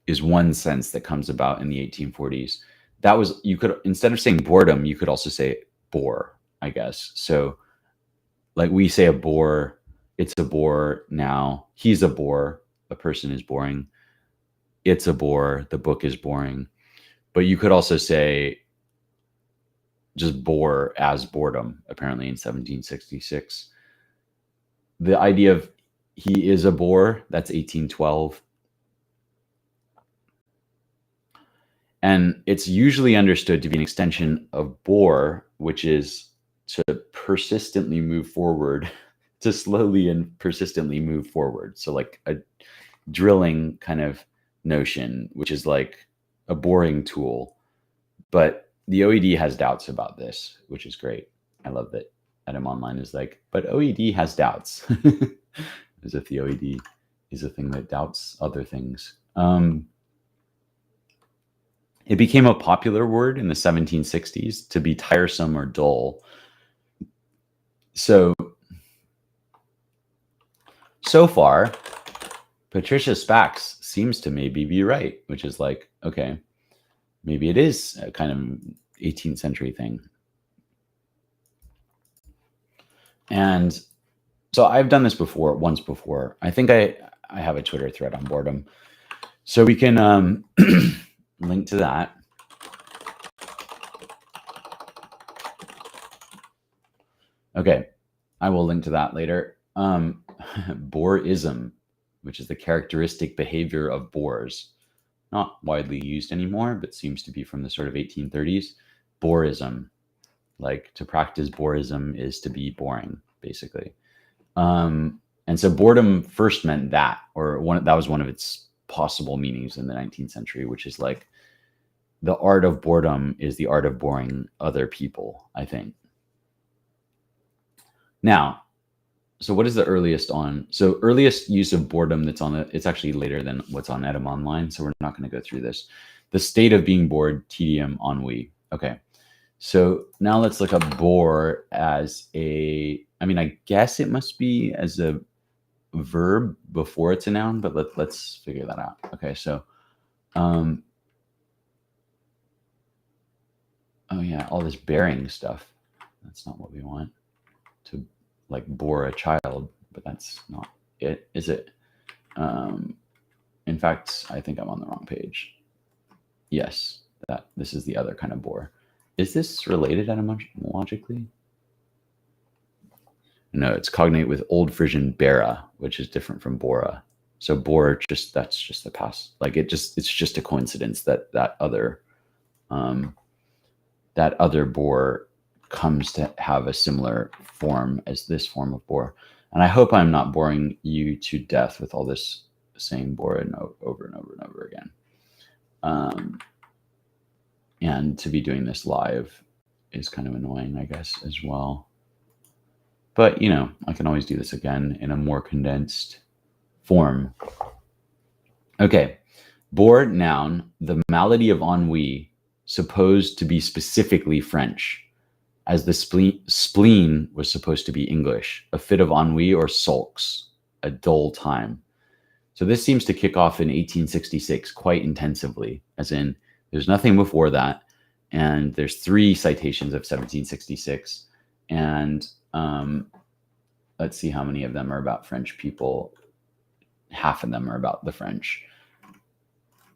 is one sense that comes about in the 1840s. That was, you could, instead of saying boredom, you could also say bore, I guess. So like we say a bore, it's a bore now. He's a bore. A person is boring. It's a bore. The book is boring. But you could also say just bore as boredom, apparently in 1766. The idea of he is a bore, that's 1812. And it's usually understood to be an extension of bore, which is to persistently move forward, to slowly and persistently move forward. So like a drilling kind of notion, which is like a boring tool. But the OED has doubts about this, which is great. I love that Adam Online is like, but OED has doubts. As if the OED is a thing that doubts other things. It became a popular word in the 1760s to be tiresome or dull. So far, Patricia Spax seems to maybe be right, which is like, okay, maybe it is a kind of 18th century thing. And so I've done this before, once before. I think I have a Twitter thread on boredom. So we can link to that. Okay, I will link to that later. Boreism, which is the characteristic behavior of bores. Not widely used anymore, but seems to be from the sort of 1830s. Boreism, like to practice boreism is to be boring, basically. And so boredom first meant that, or that was one of its possible meanings in the 19th century, which is like the art of boredom is the art of boring other people, I think. Now, so what is the earliest on? So earliest use of boredom that's on it's actually later than what's on Edam Online, so we're not going to go through this. The state of being bored, tedium, ennui. Okay, so now let's look up bore as a, I mean, I guess it must be as a verb before it's a noun, but let's figure that out. Okay, so, oh yeah, all this bearing stuff. That's not what we want. To like bore a child, but that's not it, is it? In fact, I think I'm on the wrong page. Yes, this is the other kind of bore. Is this related etymologically? No, it's cognate with Old Frisian bera, which is different from bora. So bore, that's just the past. Like it's just a coincidence that other bore comes to have a similar form as this form of bore. And I hope I'm not boring you to death with all this saying bore and over and over and over again. And to be doing this live is kind of annoying, I guess, as well. But, you know, I can always do this again in a more condensed form. Okay. Bore, noun, the malady of ennui, supposed to be specifically French, as the spleen was supposed to be English, a fit of ennui or sulks, a dull time. So this seems to kick off in 1866 quite intensively, as in there's nothing before that. And there's 3 citations of 1766. And let's see how many of them are about French people. Half of them are about the French.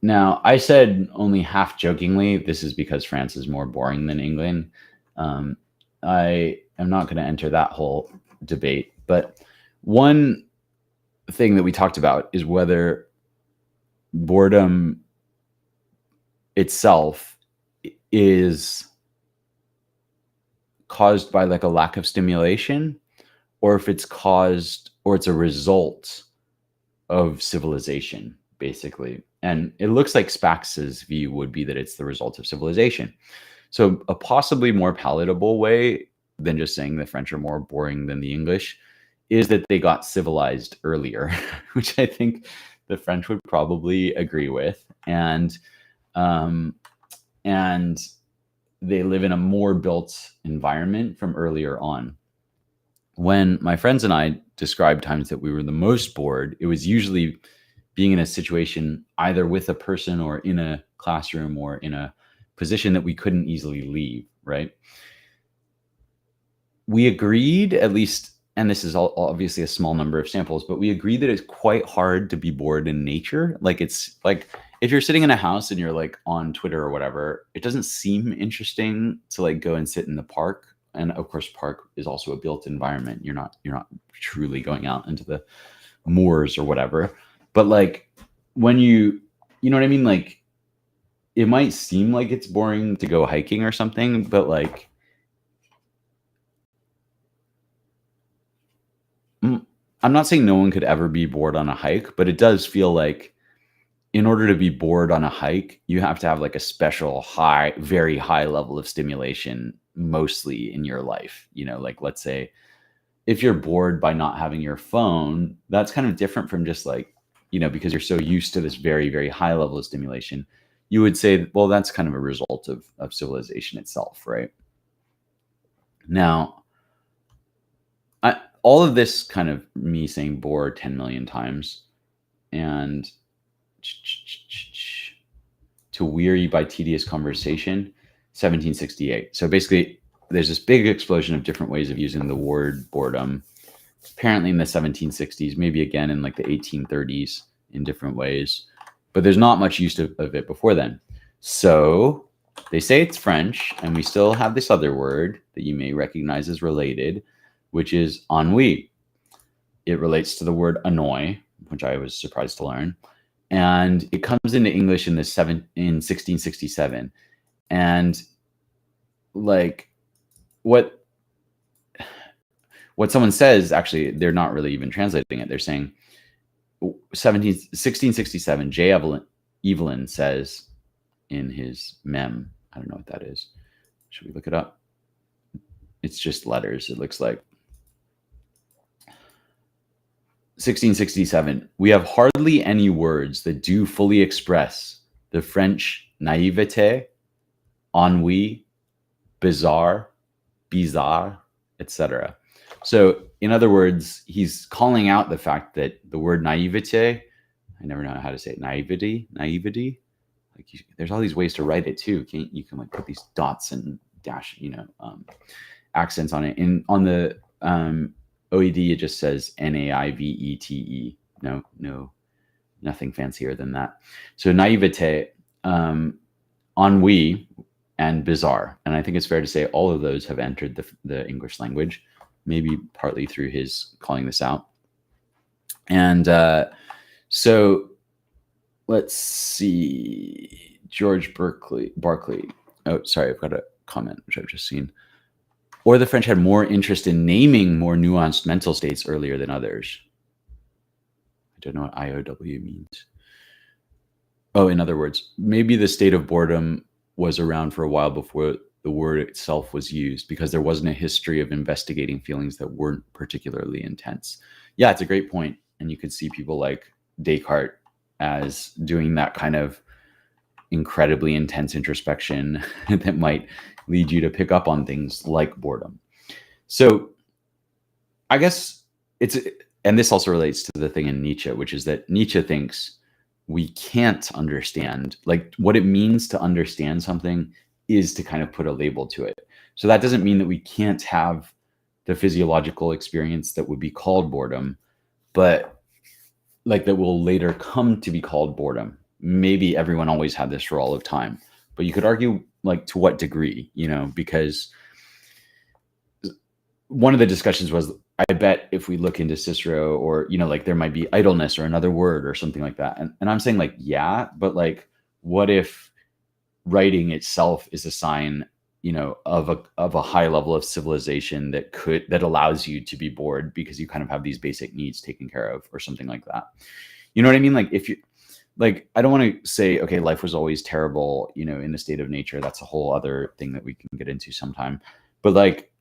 Now, I said only half jokingly, this is because France is more boring than England. I am not going to enter that whole debate, but one thing that we talked about is whether boredom itself is caused by like a lack of stimulation, or if it's caused, or it's a result of civilization, basically. And it looks like Spax's view would be that it's the result of civilization. So a possibly more palatable way than just saying the French are more boring than the English is that they got civilized earlier, which I think the French would probably agree with. And they live in a more built environment from earlier on. When my friends and I described times that we were the most bored, it was usually being in a situation either with a person or in a classroom or in a position that we couldn't easily leave, right? We agreed, at least, and this is obviously a small number of samples, but we agreed that it's quite hard to be bored in nature. Like, it's like if you're sitting in a house and you're like on Twitter or whatever, it doesn't seem interesting to like go and sit in the park. And of course, park is also a built environment. You're not truly going out into the moors or whatever. But like when you know what I mean? Like, it might seem like it's boring to go hiking or something, but like, I'm not saying no one could ever be bored on a hike, but it does feel like in order to be bored on a hike, you have to have like a special very high level of stimulation, mostly in your life. You know, like let's say if you're bored by not having your phone, that's kind of different from just like, you know, because you're so used to this very, very high level of stimulation. You would say, well, that's kind of a result of civilization itself, right? Now, all of this kind of me saying bored 10 million times and to weary by tedious conversation, 1768. So basically, there's this big explosion of different ways of using the word boredom, apparently in the 1760s, maybe again in like the 1830s in different ways. But there's not much use of it before then. So they say it's French, and we still have this other word that you may recognize as related, which is ennui. It relates to the word annoy, which I was surprised to learn. And it comes into English in 1667. And like what someone says, actually, they're not really even translating it. They're saying 1667, J. Evelyn says in his mem, I don't know what that is. Should we look it up? It's just letters, it looks like. 1667, we have hardly any words that do fully express the French naivete, ennui, bizarre, etc. So in other words, he's calling out the fact that the word naivete, I never know how to say it, naivety. Like there's all these ways to write it too. You can like put these dots and dash, accents on it. And on the OED, it just says naivete. No, nothing fancier than that. So naivete, ennui, and bizarre. And I think it's fair to say all of those have entered the English language, maybe partly through his calling this out. And so let's see, George Barclay. Oh, sorry, I've got a comment, which I've just seen. Or the French had more interest in naming more nuanced mental states earlier than others. I don't know what IOW means. Oh, in other words, maybe the state of boredom was around for a while before the word itself was used, because there wasn't a history of investigating feelings that weren't particularly intense. Yeah, it's a great point. And you could see people like Descartes as doing that kind of incredibly intense introspection that might lead you to pick up on things like boredom. So I guess and this also relates to the thing in Nietzsche, which is that Nietzsche thinks we can't understand, like what it means to understand something is to kind of put a label to it. So that doesn't mean that we can't have the physiological experience that would be called boredom, but like that will later come to be called boredom. Maybe everyone always had this for all of time, but you could argue like to what degree, because one of the discussions was, I bet if we look into Cicero or, like there might be idleness or another word or something like that. And I'm saying like, yeah, but like, what if writing itself is a sign, of a high level of civilization that allows you to be bored because you kind of have these basic needs taken care of or something like that. You know what I mean? Like like, I don't want to say, okay, life was always terrible, in the state of nature. That's a whole other thing that we can get into sometime. But like,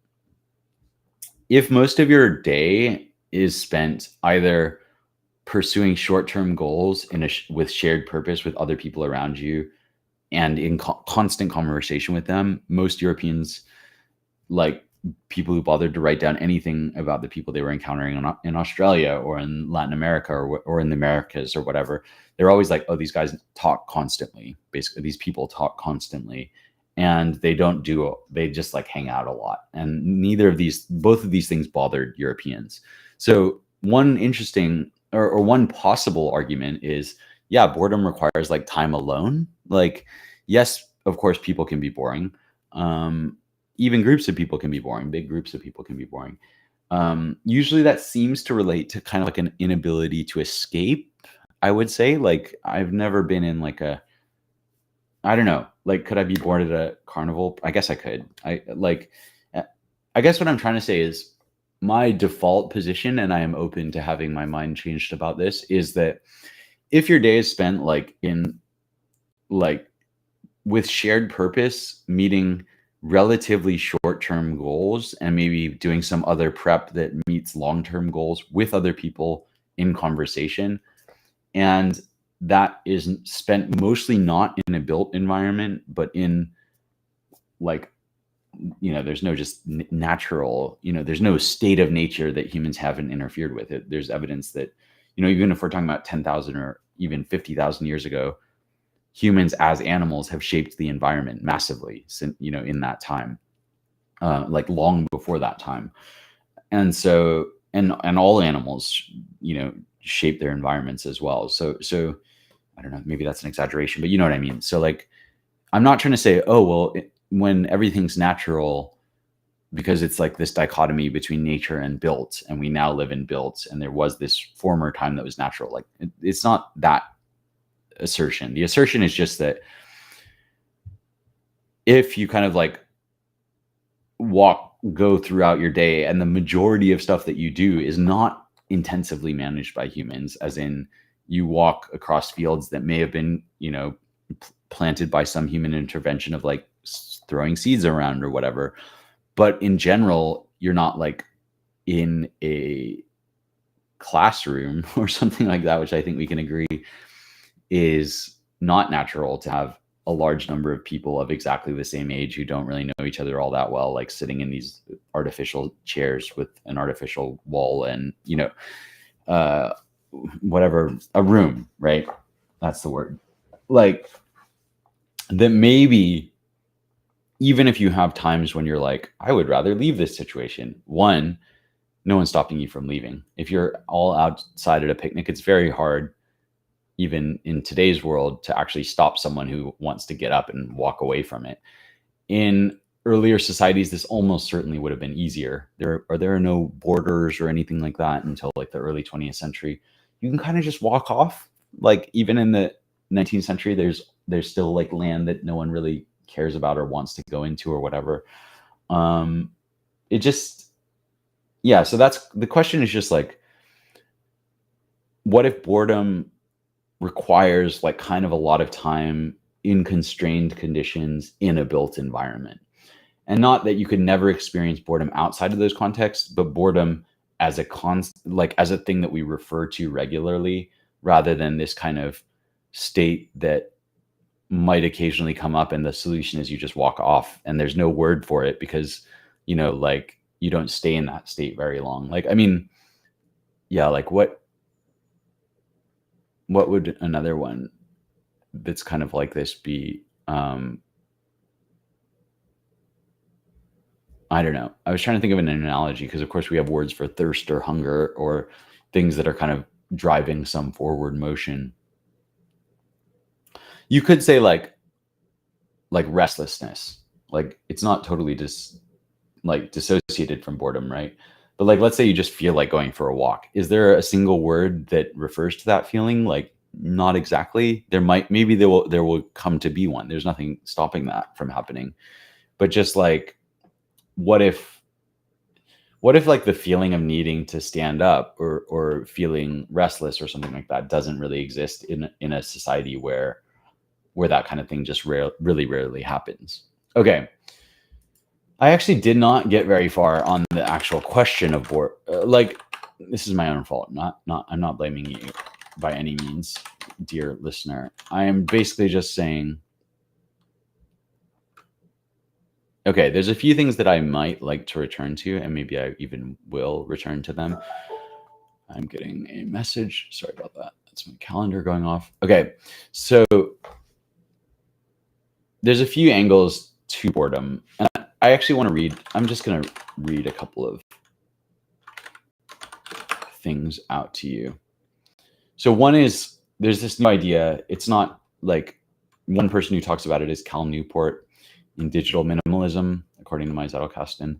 if most of your day is spent either pursuing short-term goals with shared purpose with other people around you and in constant conversation with them, most Europeans, like people who bothered to write down anything about the people they were encountering in Australia or in Latin America or in the Americas or whatever, they're always like, oh, these guys talk constantly. Basically, these people talk constantly, and they just like hang out a lot. And both of these things bothered Europeans. So one interesting or one possible argument is, yeah, boredom requires like time alone. Like, yes, of course, people can be boring. Even groups of people can be boring. Big groups of people can be boring. Usually that seems to relate to kind of like an inability to escape, I would say. Like, I've never been in like I don't know, like, could I be bored at a carnival? I guess I could. I guess what I'm trying to say is my default position, and I am open to having my mind changed about this, is that if your day is spent like with shared purpose, meeting relatively short-term goals and maybe doing some other prep that meets long-term goals with other people in conversation, and that is spent mostly not in a built environment, but in like, there's no just natural, there's no state of nature that humans haven't interfered with it. There's evidence that, even if we're talking about 10,000 or even 50,000 years ago, humans as animals have shaped the environment massively since, in that time, like long before that time. And so, and all animals, shape their environments as well. So I don't know, maybe that's an exaggeration, but you know what I mean? So like, I'm not trying to say, oh, well, when everything's natural, because it's like this dichotomy between nature and built, and we now live in built, and there was this former time that was natural. Like, it's not that assertion. The assertion is just that if you kind of like go throughout your day, and the majority of stuff that you do is not intensively managed by humans, as in you walk across fields that may have been, planted by some human intervention of like throwing seeds around or whatever. But in general, you're not like in a classroom or something like that, which I think we can agree is not natural, to have a large number of people of exactly the same age who don't really know each other all that well, like sitting in these artificial chairs with an artificial wall and, whatever, a room, right? That's the word. Like, that maybe even if you have times when you're like, I would rather leave this situation. One, no one's stopping you from leaving. If you're all outside at a picnic, it's very hard, even in today's world, to actually stop someone who wants to get up and walk away from it. In earlier societies, this almost certainly would have been easier. There are no borders or anything like that until like the early 20th century. You can kind of just walk off. Like, even in the 19th century, there's still like land that no one really cares about or wants to go into or whatever. It just, yeah. So that's the question, is just like, what if boredom requires like kind of a lot of time in constrained conditions in a built environment? And not that you could never experience boredom outside of those contexts, but boredom as as a thing that we refer to regularly, rather than this kind of state that might occasionally come up and the solution is you just walk off, and there's no word for it because, like, you don't stay in that state very long. Like, I mean, yeah, like what would another one that's kind of like this be? I don't know. I was trying to think of an analogy, because of course we have words for thirst or hunger or things that are kind of driving some forward motion. You could say like restlessness. Like, it's not totally dissociated from boredom, right? But like, let's say you just feel like going for a walk. Is there a single word that refers to that feeling? Like, not exactly. Maybe there will come to be one. There's nothing stopping that from happening. But just like, what if what if like the feeling of needing to stand up or feeling restless or something like that doesn't really exist in a society where that kind of thing just really rarely happens? Okay. I actually did not get very far on the actual question of like, this is my own fault. I'm not blaming you by any means, dear listener. I am basically just saying, okay, there's a few things that I might like to return to, and maybe I even will return to them. I'm getting a message. Sorry about that. That's my calendar going off. Okay, so there's a few angles to boredom. And I actually want to read, I'm just going to read a couple of things out to you. So one is, there's this new idea. It's not like, one person who talks about it is Cal Newport in Digital Minimalism, according to my Zettelkasten.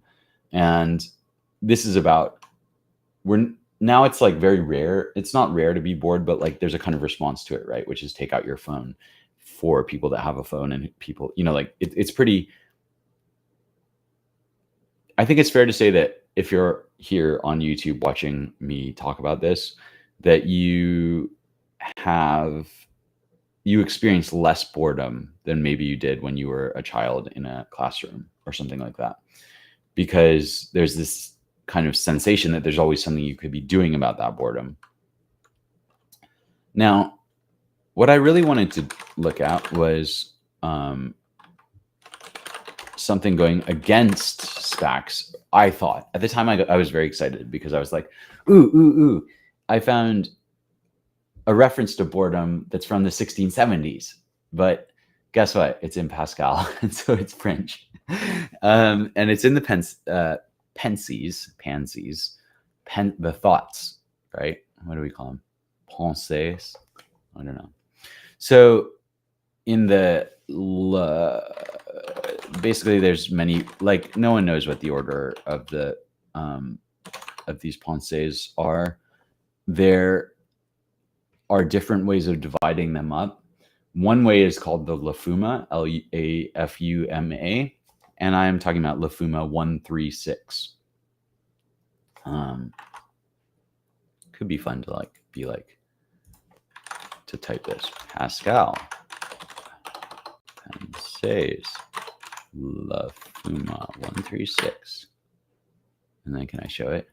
And this is about, now it's like very rare. It's not rare to be bored, but like there's a kind of response to it, right? Which is take out your phone for people that have a phone, and people, like it's pretty, I think it's fair to say that if you're here on YouTube watching me talk about this, that you experience less boredom than maybe you did when you were a child in a classroom or something like that. Because there's this kind of sensation that there's always something you could be doing about that boredom. Now, what I really wanted to look at was something going against Spax. I thought at the time I was very excited because I was like, ooh, I found a reference to boredom that's from the 1670s, but guess what? It's in Pascal, and so it's French, and it's in the the thoughts, right? What do we call them? Pensées? I don't know. So in the basically, there's many, like, no one knows what the order of the of these pensées are. There are different ways of dividing them up. One way is called the Lafuma, Lafuma, and I am talking about Lafuma 136. Could be fun to to type this. Pascal Pensées Lafuma 136. And then can I show it?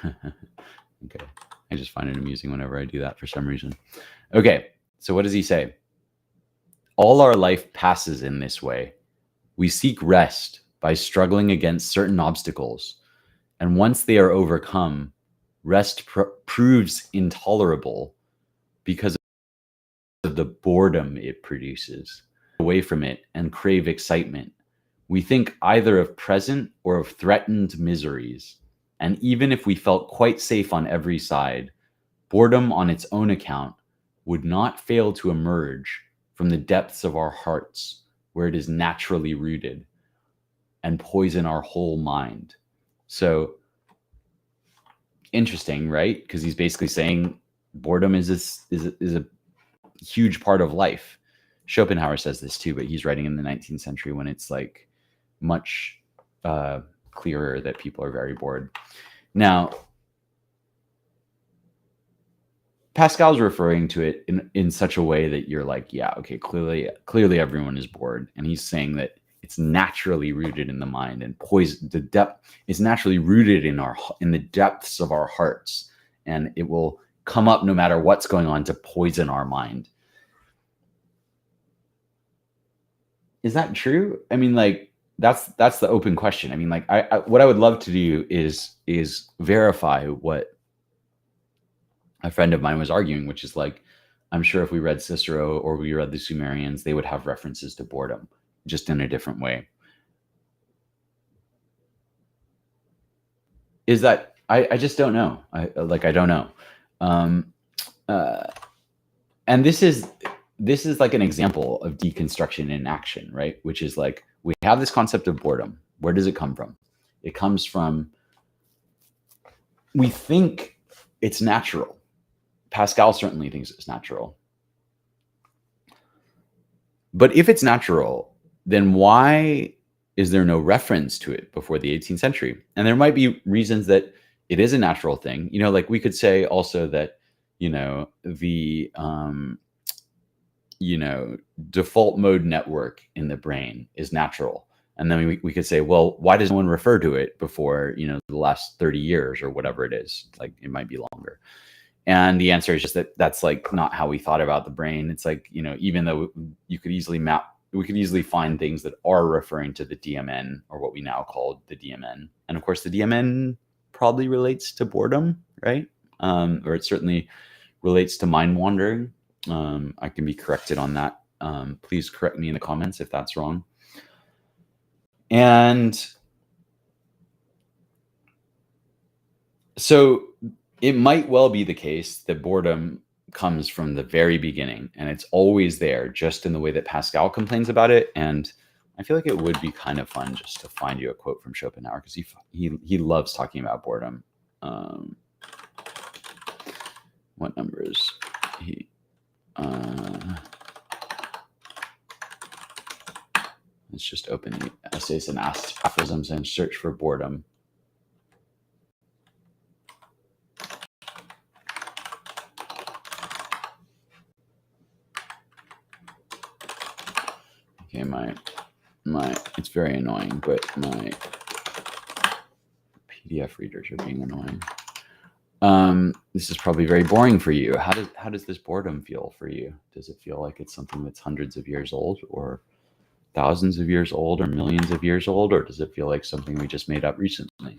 Okay. I just find it amusing whenever I do that for some reason. Okay. So what does he say? All our life passes in this way. We seek rest by struggling against certain obstacles. And once they are overcome, rest proves intolerable because of the boredom it produces. Away from it and crave excitement. We think either of present or of threatened miseries. And even if we felt quite safe on every side, boredom on its own account would not fail to emerge from the depths of our hearts where it is naturally rooted and poison our whole mind. So interesting, right? Because he's basically saying boredom is a huge part of life. Schopenhauer says this too, but he's writing in the 19th century when it's like much clearer that people are very bored. Now, Pascal's referring to it in such a way that you're like, yeah, okay, clearly everyone is bored. And he's saying that it's naturally rooted in the mind, and poison, the depth is naturally rooted in the depths of our hearts, and it will come up no matter what's going on to poison our mind. Is that true? I mean, like, that's the open question. I mean, like, what I would love to do is verify what a friend of mine was arguing, which is like, I'm sure if we read Cicero or we read the Sumerians, they would have references to boredom, just in a different way. Is that, I just don't know. I don't know. And this is like an example of deconstruction in action, right? Which is like, we have this concept of boredom. Where does it come from? It comes from, we think it's natural. Pascal certainly thinks it's natural. But if it's natural, then why is there no reference to it before the 18th century? And there might be reasons that it is a natural thing. Like we could say also that, the default mode network in the brain is natural. And then we could say, well, why does no one refer to it before, the last 30 years or whatever it is? Like it might be longer. And the answer is just that that's like not how we thought about the brain. It's like, even though we could easily find things that are referring to the DMN, or what we now call the DMN. And of course, the DMN probably relates to boredom, right? Or it certainly relates to mind wandering. I can be corrected on that. Please correct me in the comments if that's wrong. And so it might well be the case that boredom comes from the very beginning, and it's always there, just in the way that Pascal complains about it. And I feel like it would be kind of fun just to find you a quote from Schopenhauer, because he loves talking about boredom. What numbers? Let's just open the essays and aphorisms and search for boredom. Okay, my it's very annoying, but my PDF readers are being annoying. This is probably very boring for you. How does this boredom feel for you? Does it feel like it's something that's hundreds of years old, or thousands of years old, or millions of years old, or does it feel like something we just made up recently?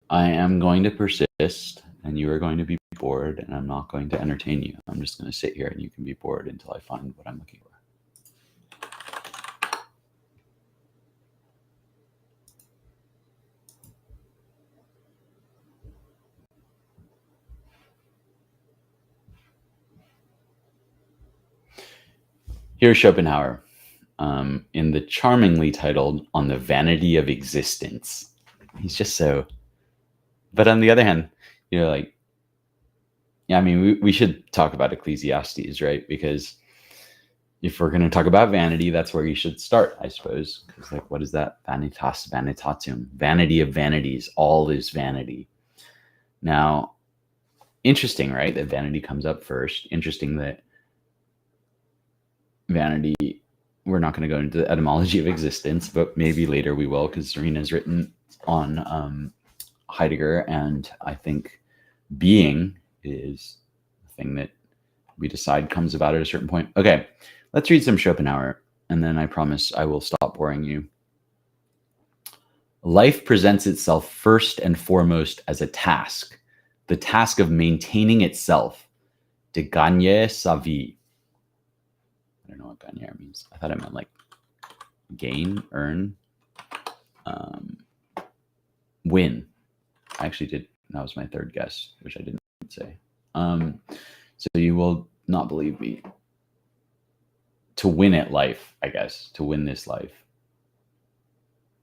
I am going to persist, and you are going to be bored, and I'm not going to entertain you. I'm just going to sit here and you can be bored until I find what I'm looking for. Here's Schopenhauer in the charmingly titled "On the Vanity of Existence." He's just so. But on the other hand, I mean, we should talk about Ecclesiastes, right? Because if we're going to talk about vanity, that's where you should start, I suppose. Because like, what is that? Vanitas vanitatum, vanity of vanities. All is vanity. Now, interesting, right? That vanity comes up first. Interesting that vanity, we're not going to go into the etymology of existence, but maybe later we will, because Serena's written on Heidegger, and I think being is the thing that we decide comes about at a certain point. Okay, let's read some Schopenhauer, and then I promise I will stop boring you. Life presents itself first and foremost as a task, the task of maintaining itself, de gagner sa vie. I don't know what gagner means. I thought it meant like gain, earn, win. I actually did. That was my third guess, which I didn't say. So you will not believe me. To win at life, I guess. To win this life.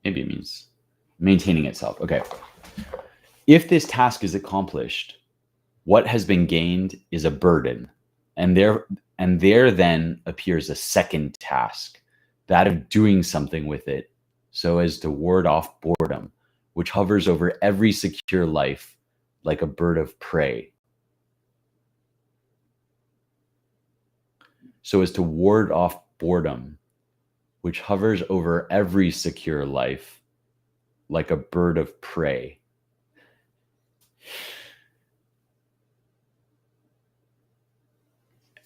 Maybe it means maintaining itself. Okay. If this task is accomplished, what has been gained is a burden. And there then appears a second task, that of doing something with it so as to ward off boredom, which hovers over every secure life like a bird of prey. So as to ward off boredom, which hovers over every secure life like a bird of prey.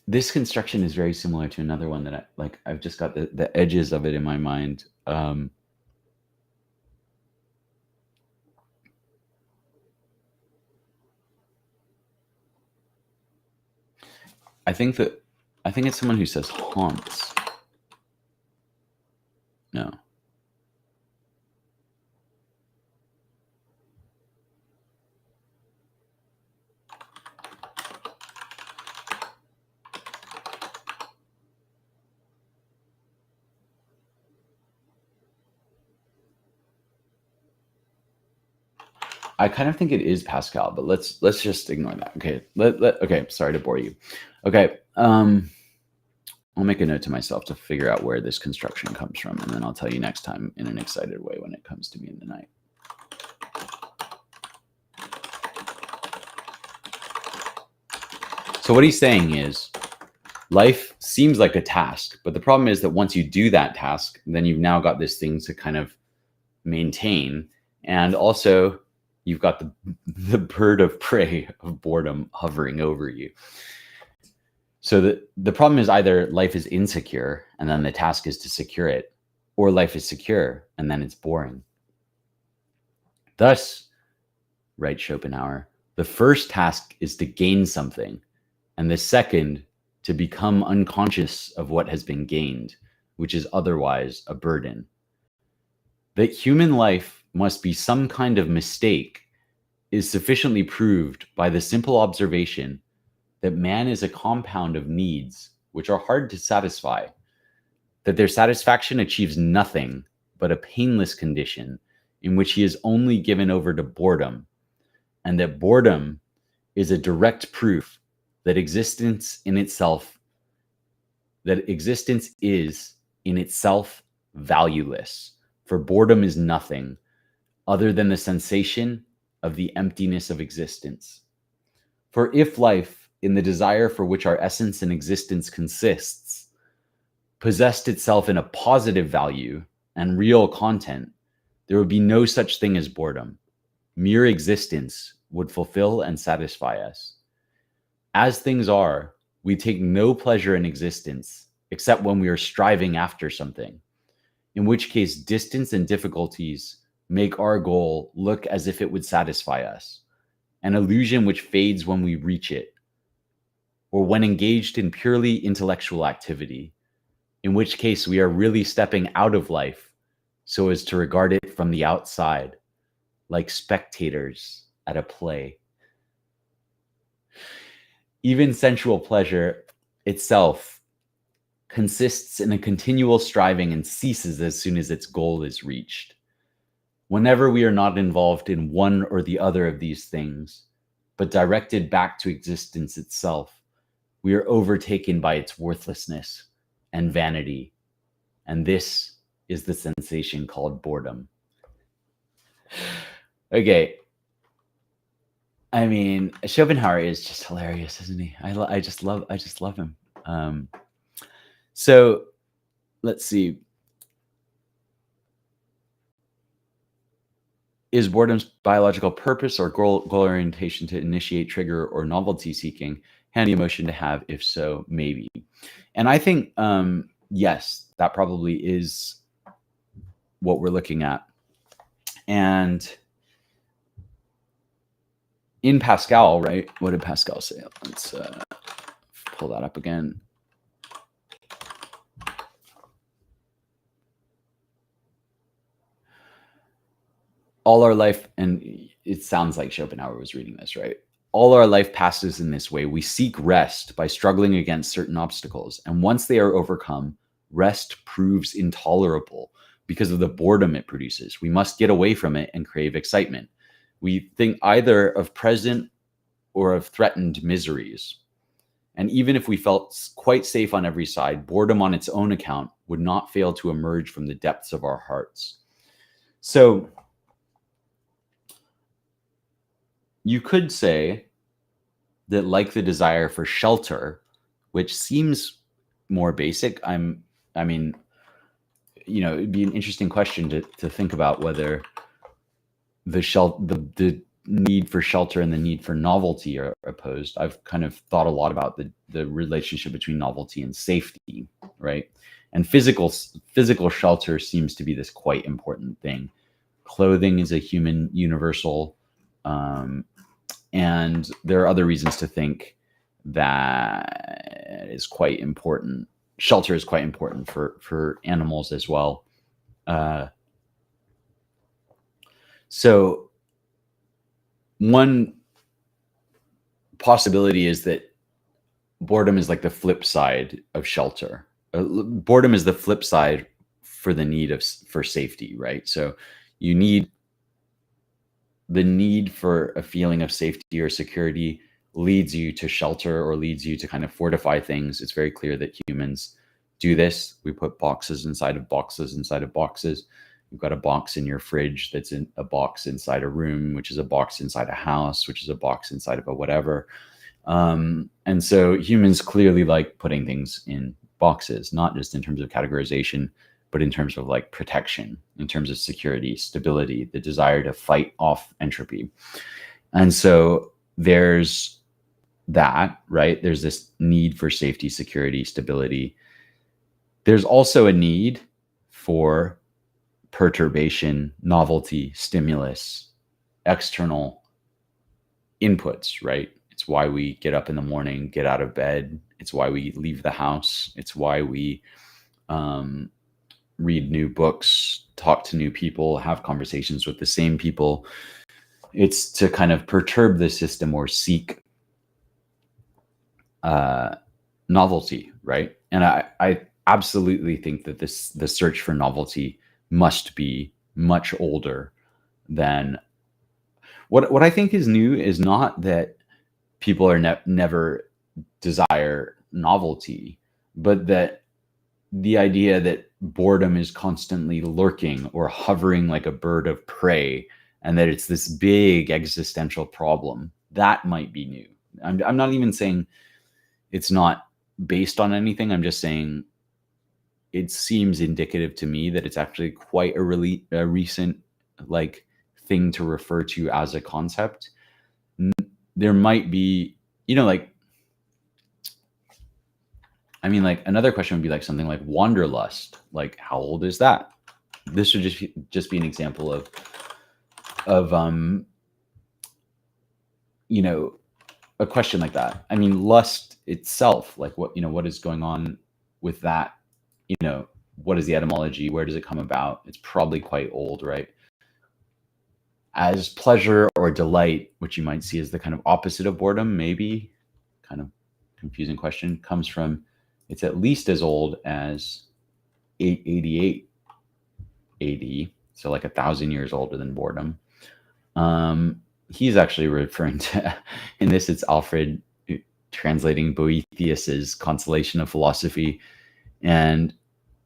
This construction is very similar to another one that I've just got the edges of it in my mind. I think it's someone who says haunts. No. I kind of think it is Pascal, but let's just ignore that. Okay. Okay. Sorry to bore you. Okay. I'll make a note to myself to figure out where this construction comes from, and then I'll tell you next time in an excited way when it comes to me in the night. So what he's saying is life seems like a task, but the problem is that once you do that task, then you've now got this thing to kind of maintain. And also you've got the bird of prey of boredom hovering over you. So the problem is either life is insecure and then the task is to secure it, or life is secure and then it's boring. Thus, writes Schopenhauer, the first task is to gain something, and the second to become unconscious of what has been gained, which is otherwise a burden. That human life must be some kind of mistake is sufficiently proved by the simple observation that man is a compound of needs which are hard to satisfy, that their satisfaction achieves nothing but a painless condition in which he is only given over to boredom, and that boredom is a direct proof that existence is in itself valueless, for boredom is nothing other than the sensation of the emptiness of existence. For if life, in the desire for which our essence and existence consists, possessed itself in a positive value and real content, there would be no such thing as boredom. Mere existence would fulfill and satisfy us. As things are, we take no pleasure in existence except when we are striving after something, in which case distance and difficulties make our goal look as if it would satisfy us, an illusion which fades when we reach it, or when engaged in purely intellectual activity, in which case we are really stepping out of life so as to regard it from the outside, like spectators at a play. Even sensual pleasure itself consists in a continual striving and ceases as soon as its goal is reached. Whenever we are not involved in one or the other of these things, but directed back to existence itself, we are overtaken by its worthlessness and vanity. And this is the sensation called boredom. Okay. I mean, Schopenhauer is just hilarious, isn't he? I just love him. So let's see. Is boredom's biological purpose or goal orientation to initiate, trigger, or novelty seeking? Handy emotion to have? If so, maybe. And I think, yes, that probably is what we're looking at. And in Pascal, right? What did Pascal say? Let's pull that up again. All our life, and it sounds like Schopenhauer was reading this, right? All our life passes in this way. We seek rest by struggling against certain obstacles. And once they are overcome, rest proves intolerable because of the boredom it produces. We must get away from it and crave excitement. We think either of present or of threatened miseries. And even if we felt quite safe on every side, boredom on its own account would not fail to emerge from the depths of our hearts. So you could say that, like the desire for shelter, which seems more basic, I mean, you know, it'd be an interesting question to think about whether the need for shelter and the need for novelty are opposed. I've kind of thought a lot about the relationship between novelty and safety, right? And physical shelter seems to be this quite important thing. Clothing is a human universal, and there are other reasons to think that is quite important. Shelter is quite important for animals as well. So one possibility is that boredom is like the flip side of shelter. Boredom is the flip side for the need for safety, right? So you need the need for a feeling of safety or security leads you to shelter or leads you to kind of fortify things. It's very clear that humans do this. We put boxes inside of boxes inside of boxes. You've got a box in your fridge that's in a box inside a room, which is a box inside a house, which is a box inside of a whatever. And so humans clearly like putting things in boxes, not just in terms of categorization, but in terms of like protection, in terms of security, stability, the desire to fight off entropy. And so there's that, right? There's this need for safety, security, stability. There's also a need for perturbation, novelty, stimulus, external inputs, right? It's why we get up in the morning, get out of bed. It's why we leave the house. It's why we read new books, talk to new people, have conversations with the same people. It's to kind of perturb the system or seek novelty, right? And I absolutely think that the search for novelty must be much older than what I think is new is not that people are never desire novelty, but that the idea that boredom is constantly lurking or hovering like a bird of prey, and that it's this big existential problem, that might be new. I'm not even saying it's not based on anything. I'm just saying it seems indicative to me that it's actually quite a recent like thing to refer to as a concept. There might be, like, I mean, like another question would be like something like wanderlust. Like, how old is that? This would just be an example of a question like that. I mean, lust itself, like what is going on with that? What is the etymology? Where does it come about? It's probably quite old, right? As pleasure or delight, which you might see as the kind of opposite of boredom, maybe, kind of confusing question, comes from, it's at least as old as 888 AD, so like 1,000 years older than boredom. He's actually referring to, in this, it's Alfred translating Boethius's Consolation of Philosophy, and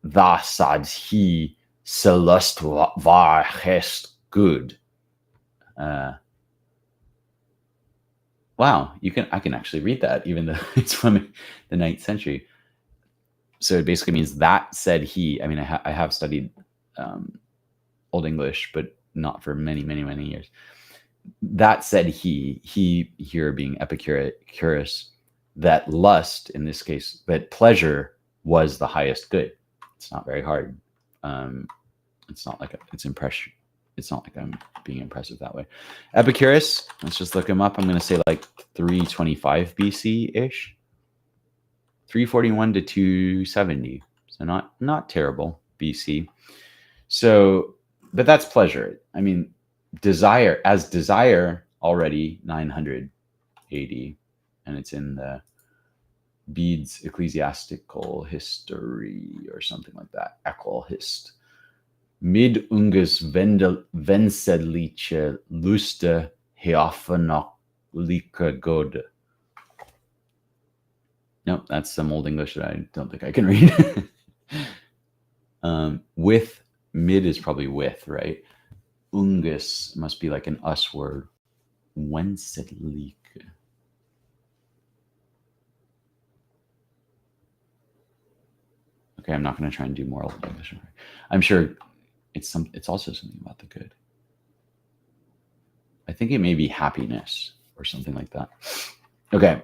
thus says he, "Se lust var hest good." Wow, I can actually read that, even though it's from the 9th century. So it basically means that said he. I mean, I have studied Old English, but not for many, many, many years. That said he here being Epicurus, that lust, in this case, that pleasure was the highest good. It's not very hard. It's not like it's impression. It's not like I'm being impressive that way. Epicurus, let's just look him up. I'm going to say like 325 BC-ish. 341 to 270. So not terrible BC. So, but that's pleasure. I mean, desire already 900 AD, and it's in the Bede's Ecclesiastical History or something like that. Ecclehist. Mid unges vensedliche luste heafenachliche god. Nope, that's some Old English that I don't think I can read. With, mid is probably with, right? Ungus must be like an us word. Wensedliche. Okay, I'm not going to try and do more Old English. I'm sure it's also something about the good. I think it may be happiness or something like that. Okay.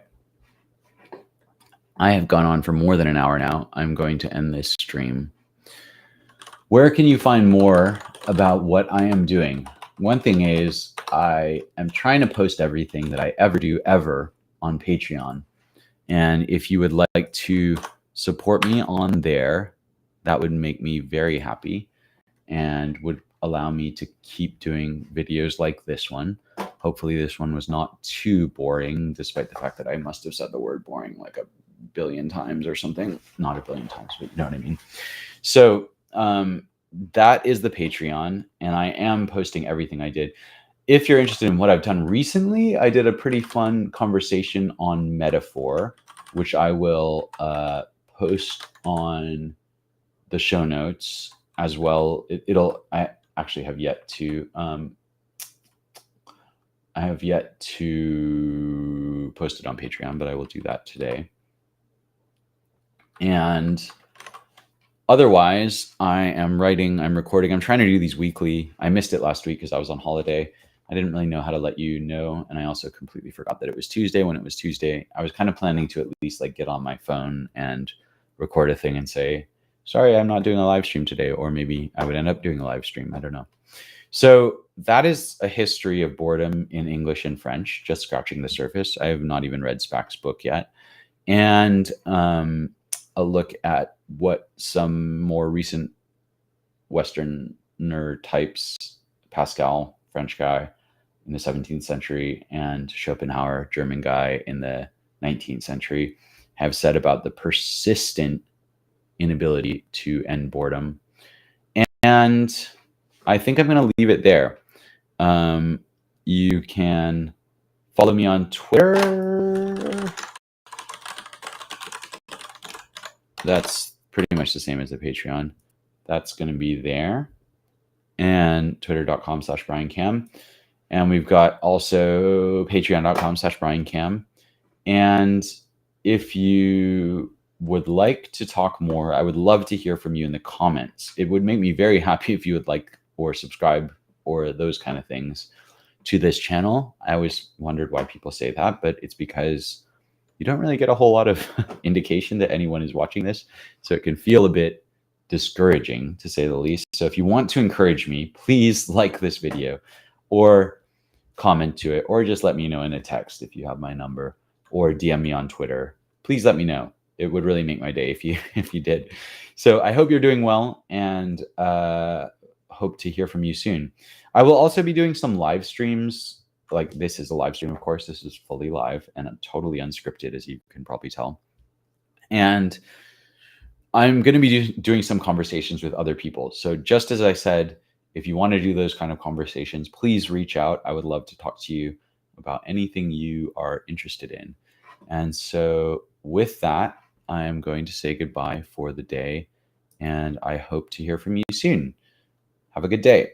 I have gone on for more than an hour now. I'm going to end this stream. Where can you find more about what I am doing? One thing is I am trying to post everything that I ever do on Patreon. And if you would like to support me on there, that would make me very happy and would allow me to keep doing videos like this one. Hopefully this one was not too boring, despite the fact that I must have said the word boring like 1 billion times or something. Not 1 billion times, but you know what I mean. So that is the Patreon, and I am posting everything I did. if you're interested in what I've done recently, I did a pretty fun conversation on metaphor, which I will post on the show notes as well. I actually have yet to post it on Patreon, but I will do that today. And otherwise, I'm recording. I'm trying to do these weekly. I missed it last week because I was on holiday. I didn't really know how to let you know. And I also completely forgot that it was Tuesday. When it was Tuesday, I was kind of planning to at least like get on my phone and record a thing and say, sorry, I'm not doing a live stream today. Or maybe I would end up doing a live stream. I don't know. So that is a history of boredom in English and French, just scratching the surface. I have not even read Spack's book yet. And a look at what some more recent Westerner types, Pascal, French guy in the 17th century, and Schopenhauer, German guy in the 19th century, have said about the persistent inability to end boredom. And I think I'm going to leave it there. You can follow me on Twitter. That's pretty much the same as the Patreon. That's going to be there. And twitter.com/BrianCam. And we've got also patreon.com/BrianCam. And if you would like to talk more, I would love to hear from you in the comments. It would make me very happy if you would like or subscribe or those kind of things to this channel. I always wondered why people say that, but it's because you don't really get a whole lot of indication that anyone is watching this. So it can feel a bit discouraging, to say the least. So if you want to encourage me, please like this video or comment to it, or just let me know in a text if you have my number, or DM me on Twitter. Please let me know. It would really make my day if you did. So I hope you're doing well, and hope to hear from you soon. I will also be doing some live streams. Like, this is a live stream, of course. This is fully live and totally unscripted, as you can probably tell. And I'm going to be doing some conversations with other people. So just as I said, if you want to do those kind of conversations, please reach out. I would love to talk to you about anything you are interested in. And so with that, I'm going to say goodbye for the day, and I hope to hear from you soon. Have a good day.